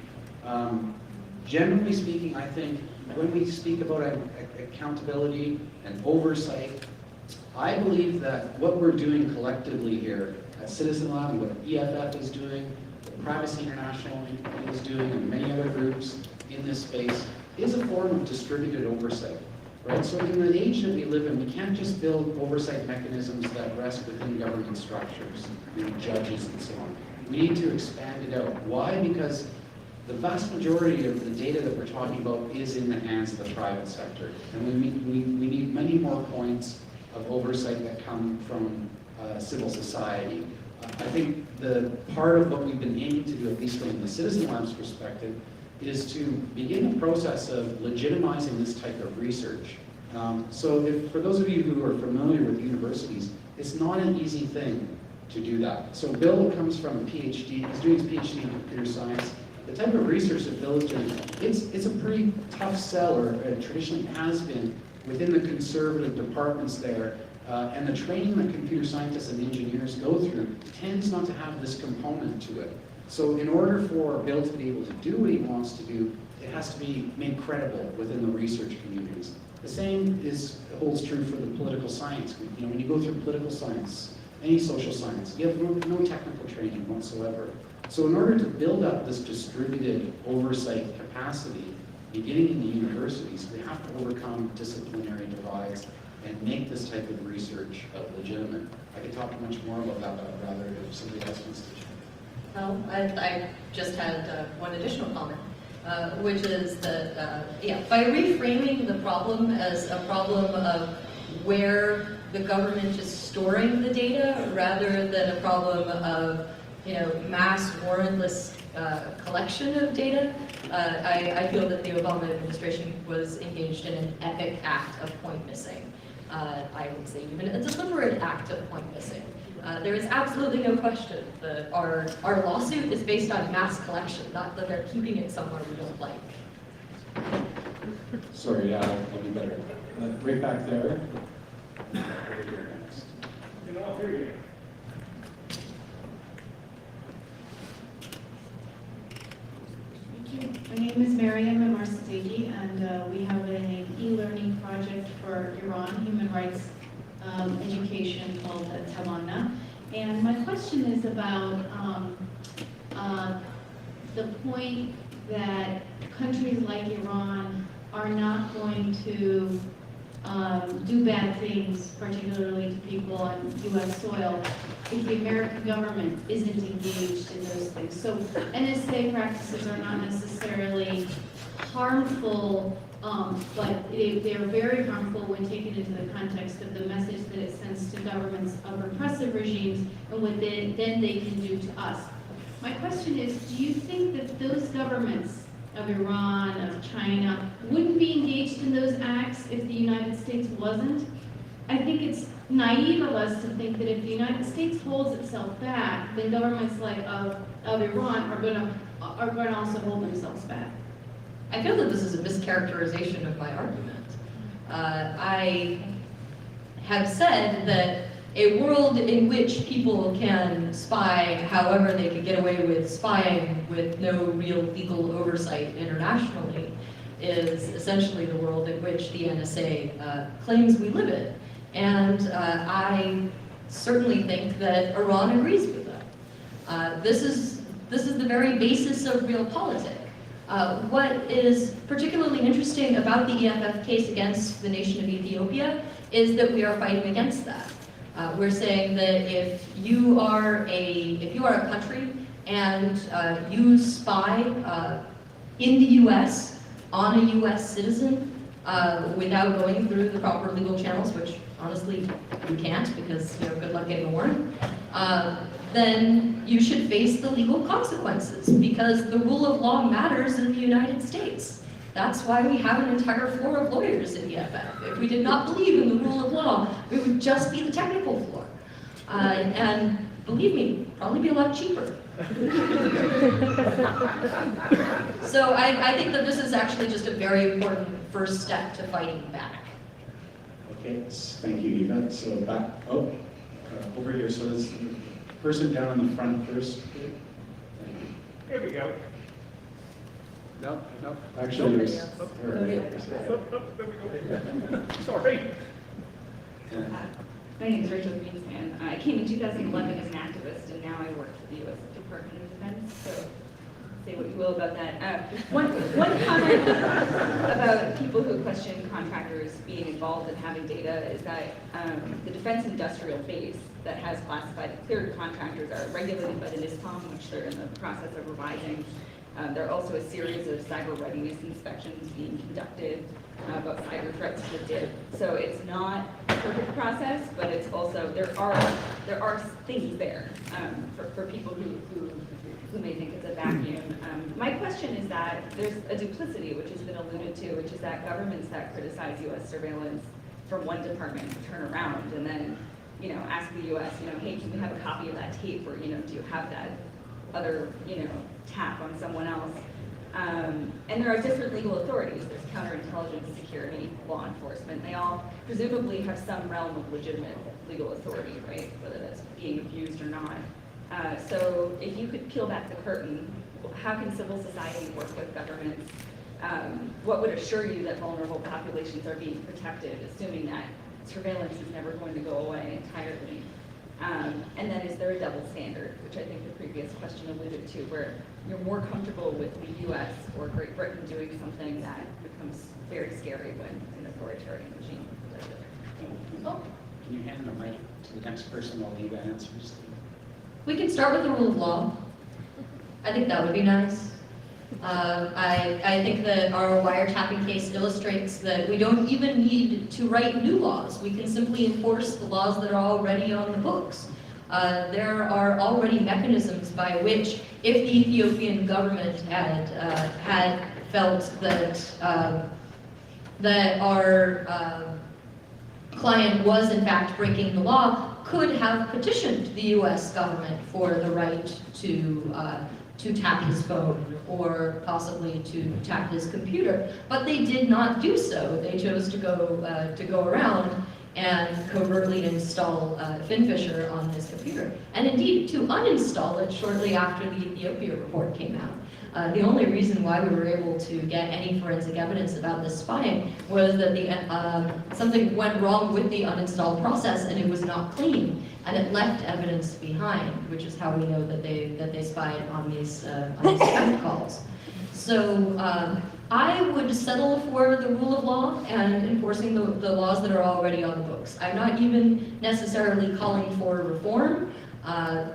Generally speaking, I think when we speak about accountability and oversight, I believe that what we're doing collectively here at Citizen Lab, and what EFF is doing, what Privacy International is doing, and many other groups in this space, is a form of distributed oversight. Right? So in the age that we live in, we can't just build oversight mechanisms that rest within government structures, judges and so on. We need to expand it out. Why? Because the vast majority of the data that we're talking about is in the hands of the private sector. And we need many more points of oversight that come from civil society. I think the part of what we've been aiming to do, at least from the Citizen Lab's perspective, is to begin a process of legitimizing this type of research. So for those of you who are familiar with universities, it's not an easy thing to do that. So Bill comes from a PhD, he's doing his PhD in computer science. The type of research that Bill is doing, it's a pretty tough sell, or traditionally has been, within the conservative departments there. And the training that computer scientists and engineers go through tends not to have this component to it. So in order for Bill to be able to do what he wants to do, it has to be made credible within the research communities. The same holds true for the political science. When you go through political science, any social science, you have no technical training whatsoever. So in order to build up this distributed oversight capacity, beginning in the universities, we have to overcome disciplinary divides and make this type of research legitimate. I could talk much more about that, but I'd rather if somebody else wants to share. Well, I just had one additional comment, which is that, by reframing the problem as a problem of where the government is storing the data rather than a problem of, mass warrantless collection of data, I feel that the Obama administration was engaged in an epic act of point missing. I would say even a deliberate act of point missing. There is absolutely no question that our lawsuit is based on mass collection, not that they're keeping it somewhere we don't like. Sorry, yeah, I'll be better. Right back there. Over here next. My name is Mariam Marsategi, and we have an e-learning project for Iran human rights education called Tamanna. And my question is about the point that countries like Iran are not going to do bad things, particularly to people on U.S. soil, if the American government isn't engaged in those things. So NSA practices are not necessarily harmful, but they're very harmful when taken into the context of the message that it sends to governments of repressive regimes and what then they can do to us. My question is, do you think that those governments of Iran, of China, wouldn't be engaged in those acts if the United States wasn't? I think it's naive of us to think that if the United States holds itself back, then governments like of Iran are going to also hold themselves back. I feel that this is a mischaracterization of my argument. I have said that a world in which people can spy however they could get away with spying with no real legal oversight internationally is essentially the world in which the NSA claims we live in. And I certainly think that Iran agrees with that. This is the very basis of realpolitik. What is particularly interesting about the EFF case against the nation of Ethiopia is that we are fighting against that. We're saying that if you are a country and you spy in the U.S. on a U.S. citizen without going through the proper legal channels, which honestly you can't because good luck getting a warrant, then you should face the legal consequences because the rule of law matters in the United States. That's why we have an entire floor of lawyers at EFF. If we did not believe in the rule of law, we would just be the technical floor. And believe me, probably be a lot cheaper. So I think that this is actually just a very important first step to fighting back. Okay, thank you, Eva. So back, over here. So this person down in the front first. Here we go. No, no. Actually, there's her. There we go. Sorry. My name is Rachel Greenspan. I came in 2011 as an activist, and now I work for the U.S. Department of Defense, so say what you will about that. One comment about people who question contractors being involved in having data is that the defense industrial base that has classified and cleared contractors are regulated by the NISPOM, which they're in the process of revising. There are also a series of cyber readiness inspections being conducted about cyber threats to the DIB. So it's not a perfect process, but it's also, there are things there for people who may think it's a vacuum. My question is that there's a duplicity, which has been alluded to, which is that governments that criticize U.S. surveillance from one department turn around and then, ask the U.S., hey, can we have a copy of that tape, or, do you have that other, tap on someone else? And there are different legal authorities. There's counterintelligence, security, law enforcement. They all presumably have some realm of legitimate legal authority, right? Whether that's being abused or not. So if you could peel back the curtain, how can civil society work with governments? What would assure you that vulnerable populations are being protected, assuming that surveillance is never going to go away entirely? And then is there a double standard, which I think the previous question alluded to, where you're more comfortable with the U.S. or Great Britain doing something that becomes very scary when an authoritarian regime does it? Oh. Can you hand the mic to the next person while Eva answers? We can start with the rule of law. I think that would be nice. I think that our wiretapping case illustrates that we don't even need to write new laws. We can simply enforce the laws that are already on the books. There are already mechanisms by which, if the Ethiopian government had felt that that our client was in fact breaking the law, could have petitioned the U.S. government for the right to tap his phone or possibly to tap his computer, but they did not do so. They chose to go around and covertly install Finfisher on his computer, and indeed to uninstall it shortly after the Ethiopia report came out. The only reason why we were able to get any forensic evidence about this spying was that something went wrong with the uninstall process and it was not clean, and it left evidence behind, which is how we know that they spied on these phone calls. So I would settle for the rule of law and enforcing the laws that are already on the books. I'm not even necessarily calling for reform.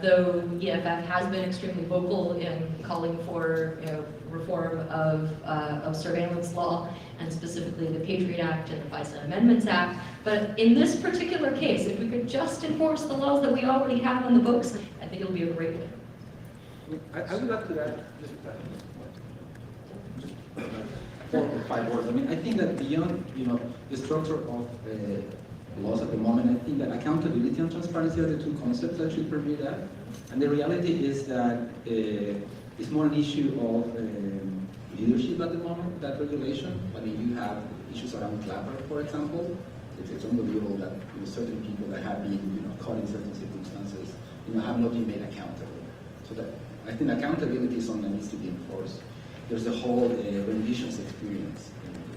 Though EFF has been extremely vocal in calling for reform of surveillance law, and specifically the Patriot Act and the FISA Amendments Act. But in this particular case, if we could just enforce the laws that we already have on the books, I think it'll be a great win. I would add to that just 4 or 5 words. I mean, I think that beyond the structure of laws at the moment, I think that accountability and transparency are the two concepts that should permeate that. And the reality is that it's more an issue of leadership at the moment, that regulation. I mean, you have issues around Clapper, for example. It's unbelievable that certain people that have been caught in certain circumstances have not been made accountable. So that I think accountability is something that needs to be enforced. There's the whole renditions experience,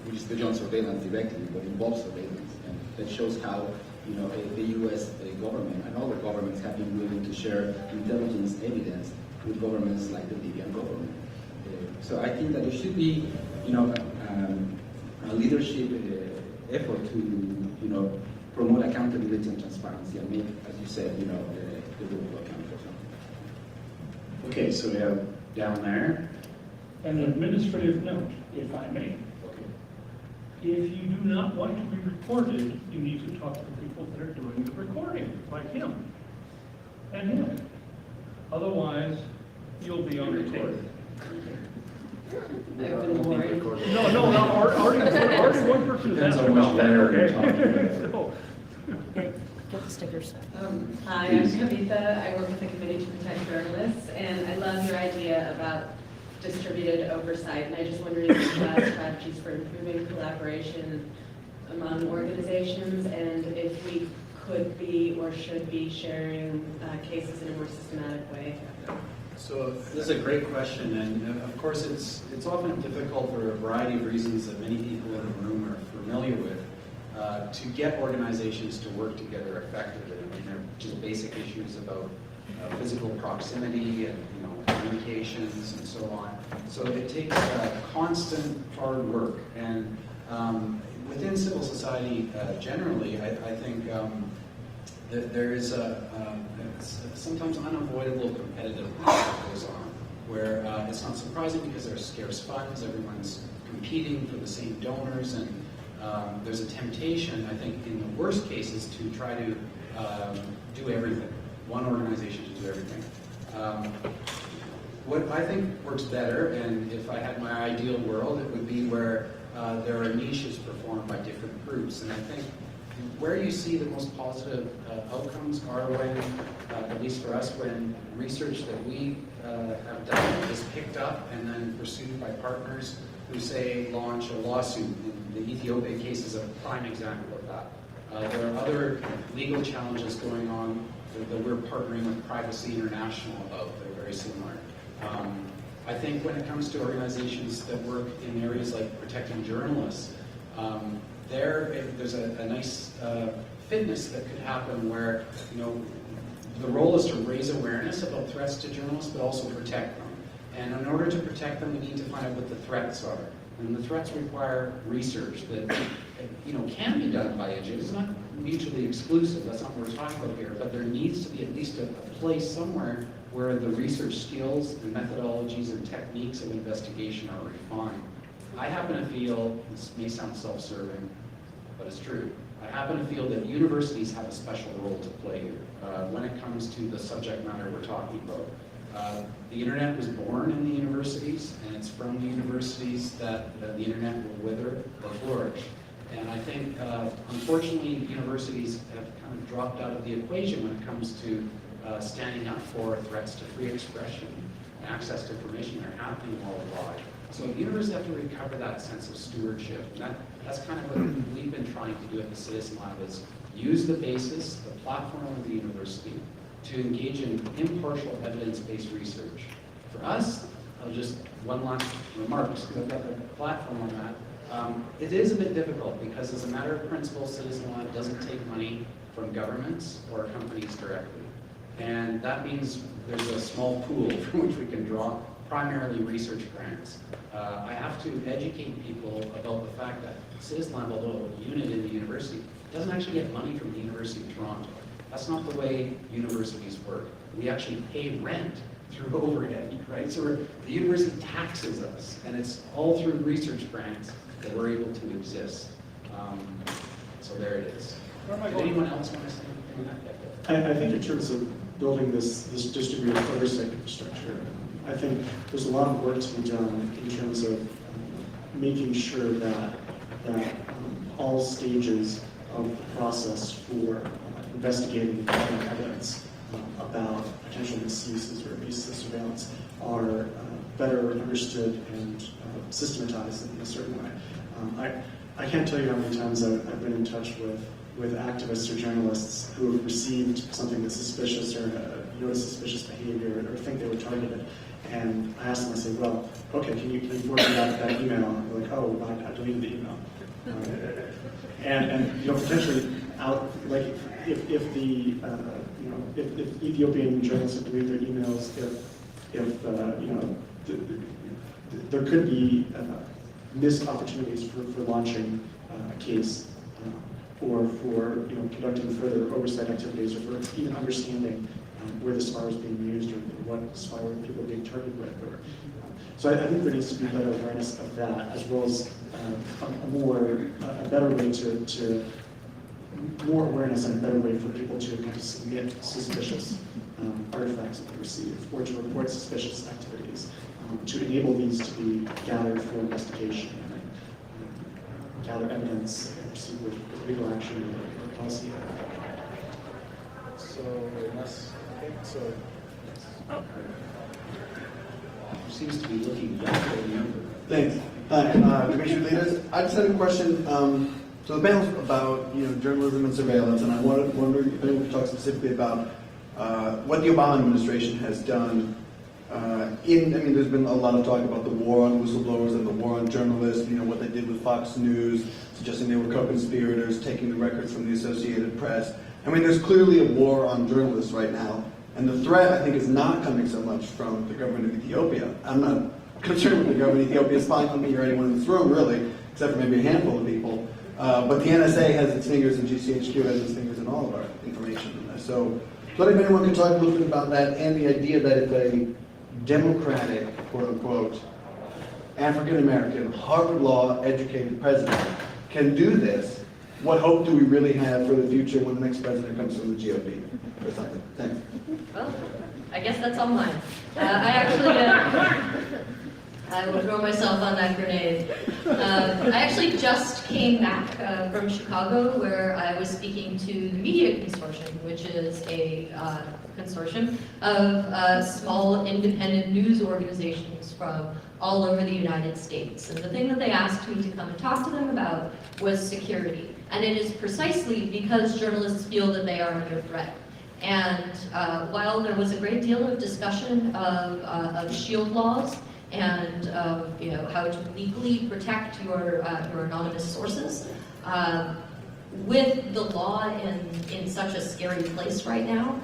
which is beyond surveillance directly, but involves surveillance. And that shows how the U.S. government and other governments have been willing to share intelligence evidence with governments like the Libyan government. So I think that there should be, you know, a leadership effort to, you know, promote accountability and transparency and make, as you said, you know, the group accountable. Okay, so we have down there. An administrative note, if I may. Okay. If you do not want to be recorded, you need to talk to the people that are doing the recording, like him and him. Otherwise, you'll be on the tape. I've been worried. No, already one person is Depends asking how much about that, better you're okay? talking So, Get the stickers. Hi, I'm Kavitha. I work with the Committee to Protect Journalists, and I love your idea about distributed oversight. And I just wondered if you have strategies for improving collaboration among organizations, and if we could be or should be sharing cases in a more systematic way. So this is a great question, and of course it's often difficult for a variety of reasons that many people in the room are familiar with to get organizations to work together effectively. I mean, they're just basic issues about physical proximity and communications and so on. So it takes constant hard work, and within civil society generally, I think that there is a sometimes unavoidable competitiveness that goes on, where it's not surprising because there's scarce funds, everyone's competing for the same donors, and there's a temptation, I think, in the worst cases, to try to do everything, one organization to do everything. What I think works better, and if I had my ideal world, it would be where there are niches performed by different groups, and I think where you see the most positive outcomes are when, at least for us, when research that we have done is picked up and then pursued by partners who, say, launch a lawsuit. The Ethiopia case is a prime example of that. There are other legal challenges going on that we're partnering with Privacy International about that are very similar. I think when it comes to organizations that work in areas like protecting journalists, there's a nice fitness that could happen where, the role is to raise awareness about threats to journalists, but also protect them. And in order to protect them, we need to find out what the threats are. And the threats require research that, can be done by NGOs. It's not mutually exclusive. That's not what we're talking about here. But there needs to be at least a place somewhere where the research skills, the methodologies, and techniques of investigation are refined. I happen to feel, this may sound self-serving, but it's true. I happen to feel that universities have a special role to play here when it comes to the subject matter we're talking about. The internet was born in the universities, and it's from the universities that the internet will wither or flourish. And I think, unfortunately, universities have kind of dropped out of the equation when it comes to standing up for threats to free expression and access to information that are happening worldwide. So universities have to recover that sense of stewardship. And that's kind of what we've been trying to do at the Citizen Lab, is use the basis, the platform of the university, to engage in impartial evidence-based research. For us, just one last remark, just because I've got the platform on that. It is a bit difficult because, as a matter of principle, Citizen Lab doesn't take money from governments or companies directly. And that means there's a small pool from which we can draw, primarily research grants. I have to educate people about the fact that Citizen Lab, although a unit in the university, doesn't actually get money from the University of Toronto. That's not the way universities work. We actually pay rent through overhead, right? So the university taxes us, and it's all through research grants that we're able to exist. So there it is. Did anyone else want to say anything on that? I think in terms of building this distributed oversight infrastructure, I think there's a lot of work to be done in terms of making sure that all stages of the process for investigating evidence about potential misuses or abuses of surveillance are better understood and systematized in a certain way. I can't tell you how many times I've been in touch with activists or journalists who have received something that's suspicious or noticed suspicious behavior or think they were targeted. And I ask them, I say, well, okay, can you forward me that email? And they're like, oh, I deleted the email. And potentially out, like if Ethiopian journalists have deleted their emails, if there could be missed opportunities for launching a case or for conducting further oversight activities, or for even understanding where the spyware is being used, or what spyware people are being targeted with. So I think there needs to be better awareness of that, as well as a better way to more awareness and a better way for people to kind of submit suspicious artifacts that they receive, or to report suspicious activities, to enable these to be gathered for investigation, and gather evidence, and proceed with legal action or policy. So, so Seems to be looking younger and younger. Thanks. Hi, commission leaders. I just had a question. So the panel's about journalism and surveillance, and I wonder if anyone could talk specifically about what the Obama administration has done. There's been a lot of talk about the war on whistleblowers and the war on journalists. What they did with Fox News, suggesting they were co-conspirators, taking the records from the Associated Press. There's clearly a war on journalists right now. And the threat, I think, is not coming so much from the government of Ethiopia. I'm not concerned with the government of Ethiopia. It's fine with me or anyone in this room, really, except for maybe a handful of people. But the NSA has its fingers, and GCHQ has its fingers in all of our information. So if anyone can talk a little bit about that, and the idea that if a democratic, quote-unquote, African-American, Harvard Law educated president can do this, what hope do we really have for the future when the next president comes from the GOP or something? Thanks. Well, I guess that's all mine. I will throw myself on that grenade. I actually just came back from Chicago, where I was speaking to the Media Consortium, which is a consortium of small independent news organizations from all over the United States. And the thing that they asked me to come and talk to them about was security. And it is precisely because journalists feel that they are under threat. And while there was a great deal of discussion of shield laws and how to legally protect your anonymous sources, with the law in such a scary place right now,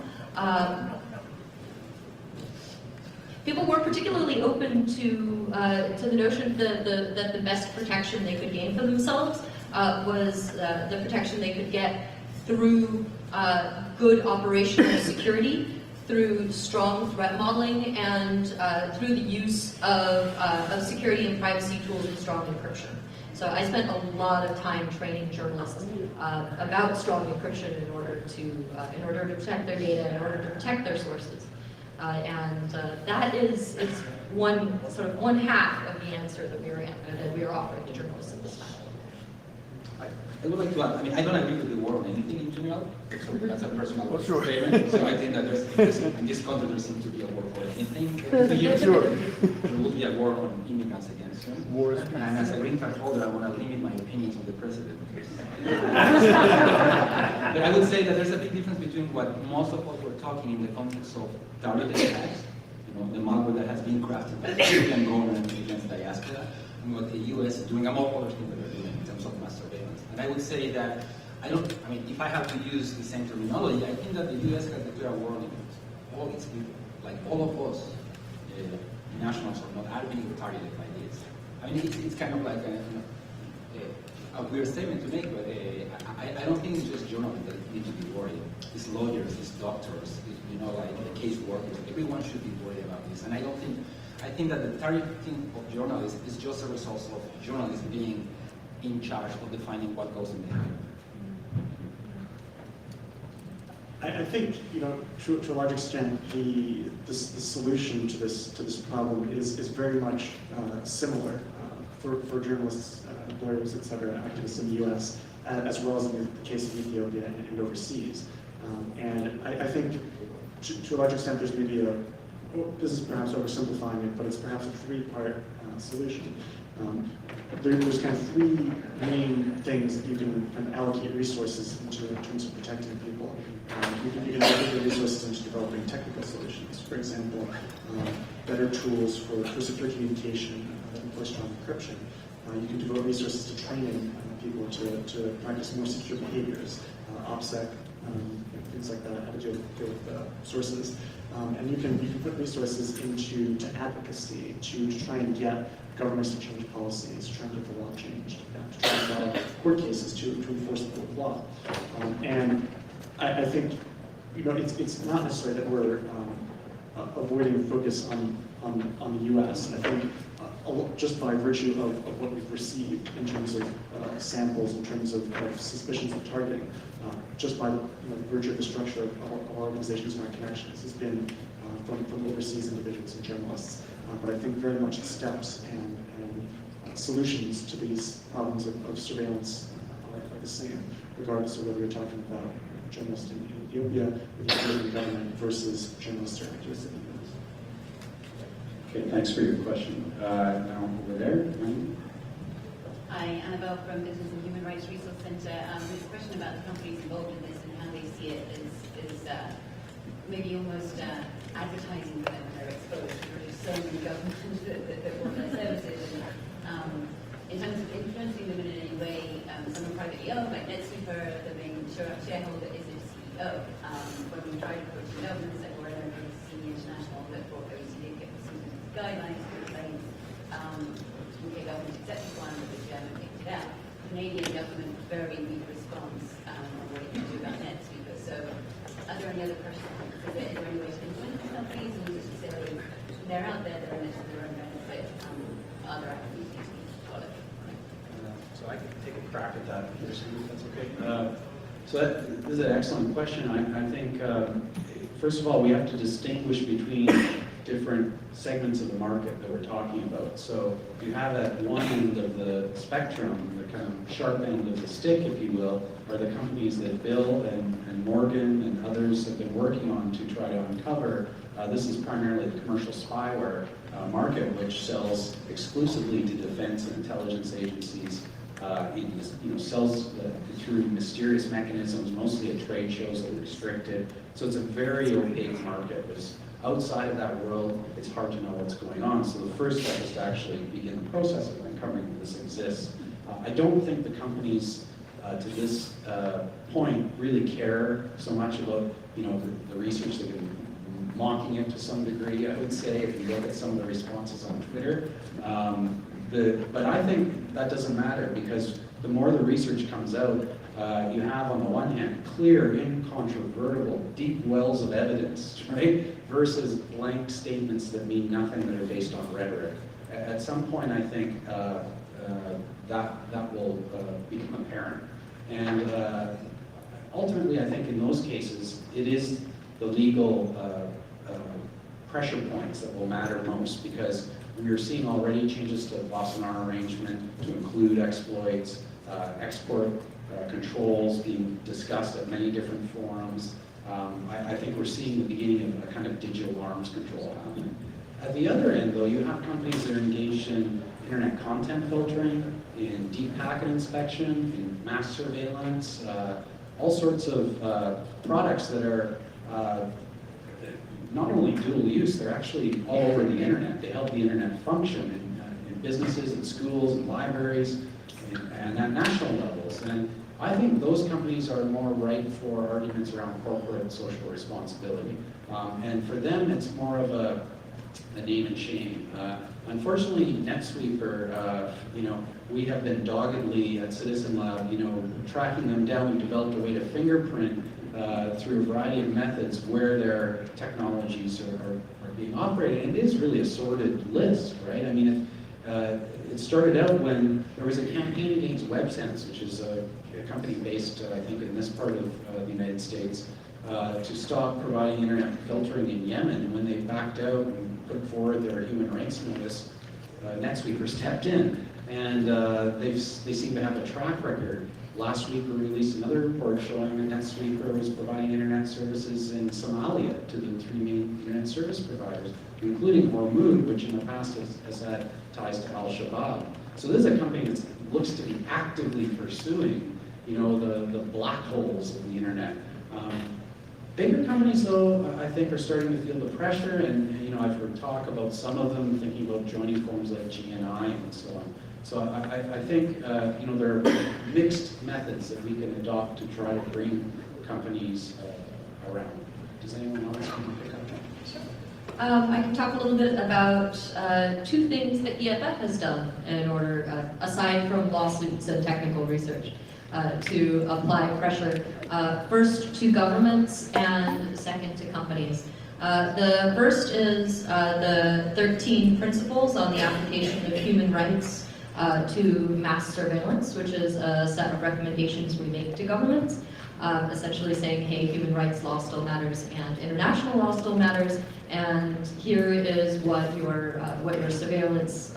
people weren't particularly open to the notion that the best protection they could gain for themselves was the protection they could get through good operational security, through strong threat modeling, and through the use of security and privacy tools with strong encryption. So I spent a lot of time training journalists about strong encryption in order to protect their data, in order to protect their sources. That is one half of the answer that we are offering to journalists at this time. I would like to add, I don't agree with the war on anything in general, so that's a personal statement. So I think that in this country there seems to be a war for anything. Sure. There will be a war on immigrants against them. And as a green card holder, I want to limit my opinions on the president. But I would say that there's a big difference between what most of us were talking in the context of targeted attacks, the malware that has been crafted by the European government against diaspora, and what the US is doing, among other things that they're doing in terms of mass surveillance. And I would say that, if I have to use the same terminology, I think that the US has declared a war on all its people, like all of us, nationals or not, are being targeted by this. It's kind of like a weird statement to make, but I don't think it's just journalists that need to be worried. It's lawyers, it's doctors, like case workers. Everyone should be worried about this. And I think that the targeting of journalists is just a result of journalists being in charge of defining what goes in there. I think, to a large extent, the solution to this problem is very much similar for journalists, lawyers, etc., activists in the U.S., as well as in the case of Ethiopia and overseas. And I think, to a large extent, there's maybe this is perhaps oversimplifying it, but it's perhaps a three-part solution. There's kind of three main things that you can kind of allocate resources into in terms of protecting people. You can allocate the resources into developing technical solutions. For example, better tools for secure communication that employ strong encryption. You can devote resources to training people to practice more secure behaviors, OPSEC, things like that, how to deal with sources. And you can put resources into advocacy to try and get governments to change policies, to try and get the law changed, to try and develop court cases to enforce the rule of law. And I think, it's not necessarily that we're avoiding focus on the U.S. I think just by virtue of what we've received in terms of samples, in terms of suspicions of targeting, just by virtue of the structure of our organizations and our connections, has been from overseas individuals and journalists. But I think very much steps and solutions to these problems of surveillance are the same, regardless of whether you're talking about journalists in Ethiopia, with the Ethiopian government versus journalists in Nigeria. Okay, thanks for your question. Now over there. Hi, Annabelle from Business and Human Rights Resource Center. There's a question about the companies involved in this and how they see it as maybe almost advertising for them when they're exposed. There are so many governments that want their services. And, in terms of influencing them in any way, some are privately owned, like NetSweeper, the main shareholder is its CEO. When we tried to approach the government, like we're a senior international that brought OECD get guidelines for claims. UK government accepted one, but the German picked it out. Canadian government very weak response on what it can do about NetSweeper. So, are there any other questions? Is there any way to influence the companies? And just to say they're out there, they're in it for their own benefit. Other activities need to be followed. So I can take a crack at that, if that's okay. So this is an excellent question. I think, first of all, we have to distinguish between different segments of the market that we're talking about. So you have at one end of the spectrum, the kind of sharp end of the stick, if you will, are the companies that Bill and Morgan and others have been working on to try to uncover. This is primarily the commercial spyware market, which sells exclusively to defense and intelligence agencies. It sells through mysterious mechanisms, mostly at trade shows that are restricted. So it's a very opaque market. Outside of that world, it's hard to know what's going on. So the first step is to actually begin the process of uncovering that this exists. I don't think the companies to this point really care so much about the research. They've been mocking it to some degree, I would say, if you look at some of the responses on Twitter. But I think that doesn't matter, because the more the research comes out, you have on the one hand clear, incontrovertible, deep wells of evidence, right? Versus blank statements that mean nothing, that are based on rhetoric. At some point, I think that will become apparent. And ultimately, I think in those cases, it is the legal pressure points that will matter most, because we are seeing already changes to the Wassenaar arrangement to include exploits, export controls being discussed at many different forums. I think we're seeing the beginning of a kind of digital arms control happening. At the other end, though, you have companies that are engaged in internet content filtering, in deep packet inspection, in mass surveillance, all sorts of products that are not only dual use, they're actually all over the internet. They help the internet function in businesses, in schools, in libraries, and at national levels. And I think those companies are more ripe for arguments around corporate social responsibility. And for them, it's more of a name and shame. Unfortunately, NetSweeper, we have been doggedly at Citizen Lab, tracking them down. We've developed a way to fingerprint through a variety of methods where their technologies are being operated. And it is really a sordid list, right? I mean, it started out when there was a campaign against WebSense, which is a company based, I think, in this part of the United States, to stop providing internet filtering in Yemen. And when they backed out and put forward their human rights notice, NetSweeper stepped in. And they seem to have a track record. Last week, we released another report showing that NetSweeper was providing internet services in Somalia to the 3 main internet service providers, including Hormuz, which in the past has had ties to Al-Shabaab. So this is a company that looks to be actively pursuing, the black holes of the internet. Bigger companies, though, I think are starting to feel the pressure, and I've heard talk about some of them thinking about joining forums like GNI and so on. So I think, there are mixed methods that we can adopt to try to bring companies around. Does anyone else want to pick up on that? I can talk a little bit about two things that EFF has done in order, aside from lawsuits and technical research, to apply pressure, first to governments and second to companies. The first is the 13 principles on the application of human rights to mass surveillance, which is a set of recommendations we make to governments, essentially saying, hey, human rights law still matters and international law still matters, and here is what your surveillance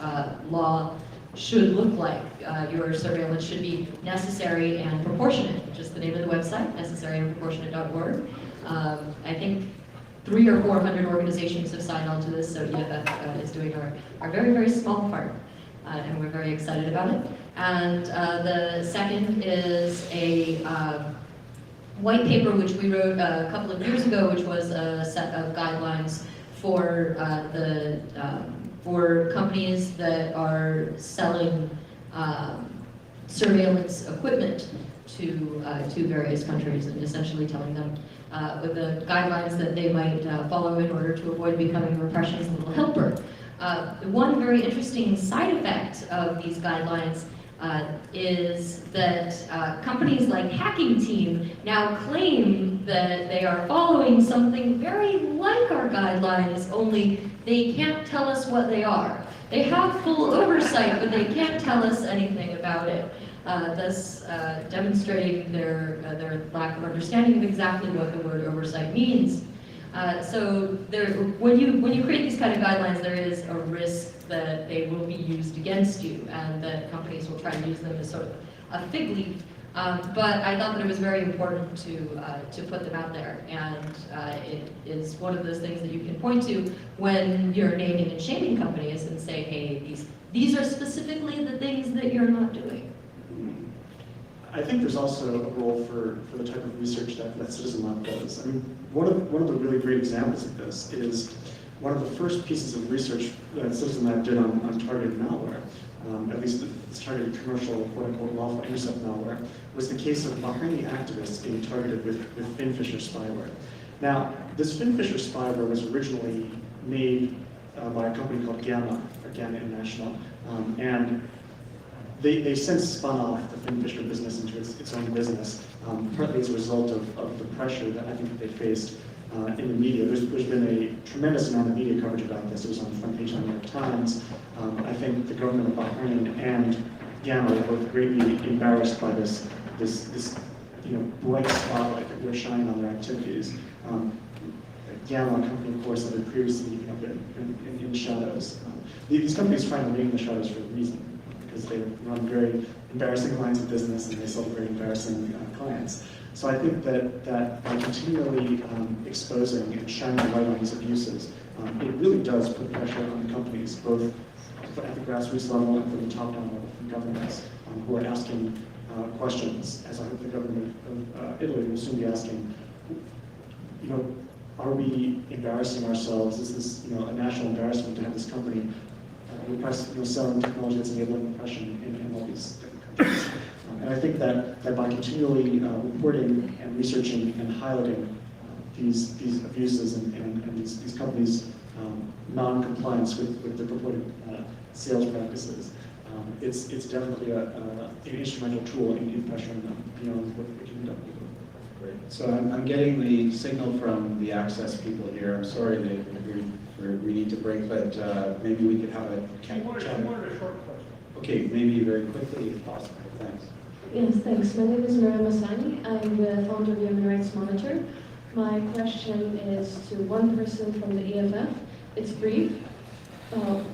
law should look like. Your surveillance should be necessary and proportionate, which is the name of the website, necessaryandproportionate.org. I think 300 or 400 organizations have signed on to this, so EFF is doing our very, very small part, and we're very excited about it. And the second is a white paper which we wrote a couple of years ago, which was a set of guidelines for for companies that are selling surveillance equipment to various countries, and essentially telling them with the guidelines that they might follow in order to avoid becoming repression's little helper. One very interesting side effect of these guidelines is that companies like Hacking Team now claim that they are following something very like our guidelines, only they can't tell us what they are. They have full oversight, but they can't tell us anything about it, thus demonstrating their lack of understanding of exactly what the word oversight means. So when you create these kind of guidelines, there is a risk that they will be used against you, and that companies will try to use them as sort of a fig leaf. But I thought that it was very important to put them out there, and it is one of those things that you can point to when you're naming and shaming companies and say, hey, these are specifically the things that you're not doing. I think there's also a role for the type of research that Citizen Lab does. I mean, one of the really great examples of this is one of the first pieces of research that Citizen Lab did on targeted malware, at least it's targeted commercial, quote-unquote, lawful intercept malware, was the case of Bahraini activists being targeted with Finfisher spyware. Now, this Finfisher spyware was originally made by a company called Gamma, or Gamma International, and they since spun off the Finfisher business into its own business, partly as a result of the pressure that I think that they faced in the media. There's been a tremendous amount of media coverage about this. It was on the front page of the New York Times. I think the government of Bahrain and Gamma were both greatly embarrassed by this bright spotlight that we're shining on their activities. Gamma, a company, of course, that had previously been in shadows. These companies try to remain in the shadows for a reason, because they run very embarrassing lines of business and they sell very embarrassing clients. So I think that by continually exposing and shining a light on these abuses, it really does put pressure on the companies, both at the grassroots level and from the top-down level from governments who are asking questions, as I hope the government of Italy will soon be asking, are we embarrassing ourselves? Is this a national embarrassment to have this company selling technology that's enabling oppression in all these different countries? And I think that by continually reporting and researching and highlighting these abuses and these companies' non-compliance with the purported sales practices, it's definitely an instrumental tool in pressuring them beyond what we can do. Great. So I'm getting the signal from the Access people here. I'm sorry that we need to break, but maybe we could have a chat. I wanted a short question. Okay, maybe very quickly if possible. Thanks. Yes, thanks. My name is Miriam Asani. I'm the founder of Human Rights Monitor. My question is to one person from the EFF. It's brief.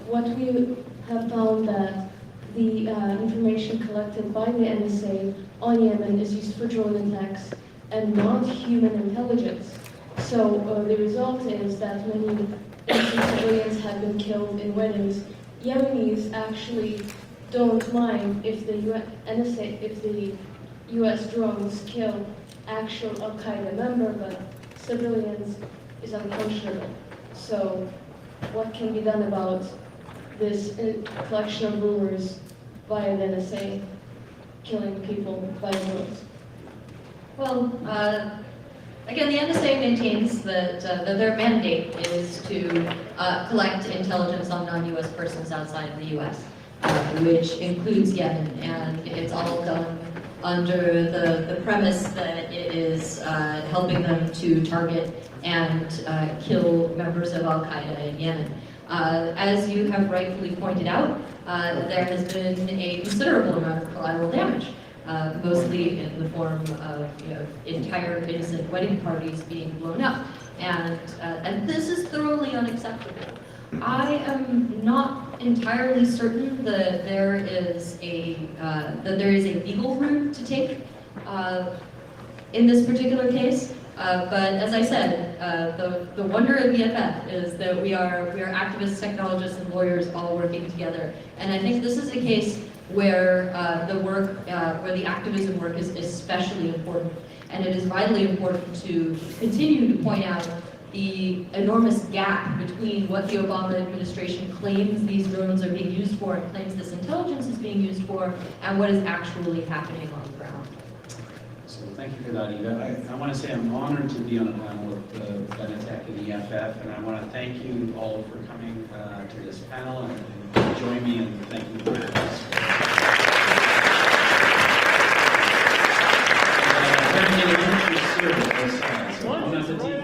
What we have found that the information collected by the NSA on Yemen is used for drone attacks and not human intelligence. So the result is that many innocent civilians have been killed in weddings. Yemenis actually don't mind if the NSA, if the U.S. drones kill actual Al-Qaeda member, but civilians is unconscionable. So what can be done about this collection of rumors via the NSA killing people by drones? Well, again, the NSA maintains that their mandate is to collect intelligence on non-U.S. persons outside of the U.S., which includes Yemen, and it's all done under the premise that it is helping them to target and kill members of Al-Qaeda in Yemen. As you have rightfully pointed out, there has been a considerable amount of collateral damage, mostly in the form of entire innocent wedding parties being blown up, and this is thoroughly unacceptable. I am not entirely certain that there is a legal route to take in this particular case. But as I said, the wonder of BFF is that we are activists, technologists, and lawyers all working together. And I think this is a case where where the activism work is especially important. And it is vitally important to continue to point out the enormous gap between what the Obama administration claims these drones are being used for and claims this intelligence is being used for, and what is actually happening on the ground. So thank you for that, Eva. I want to say I'm honored to be on a panel with Benetech and EFF, and I want to thank you all for coming to this panel and join me in thanking the panelists. Dedicated service, both sides. So,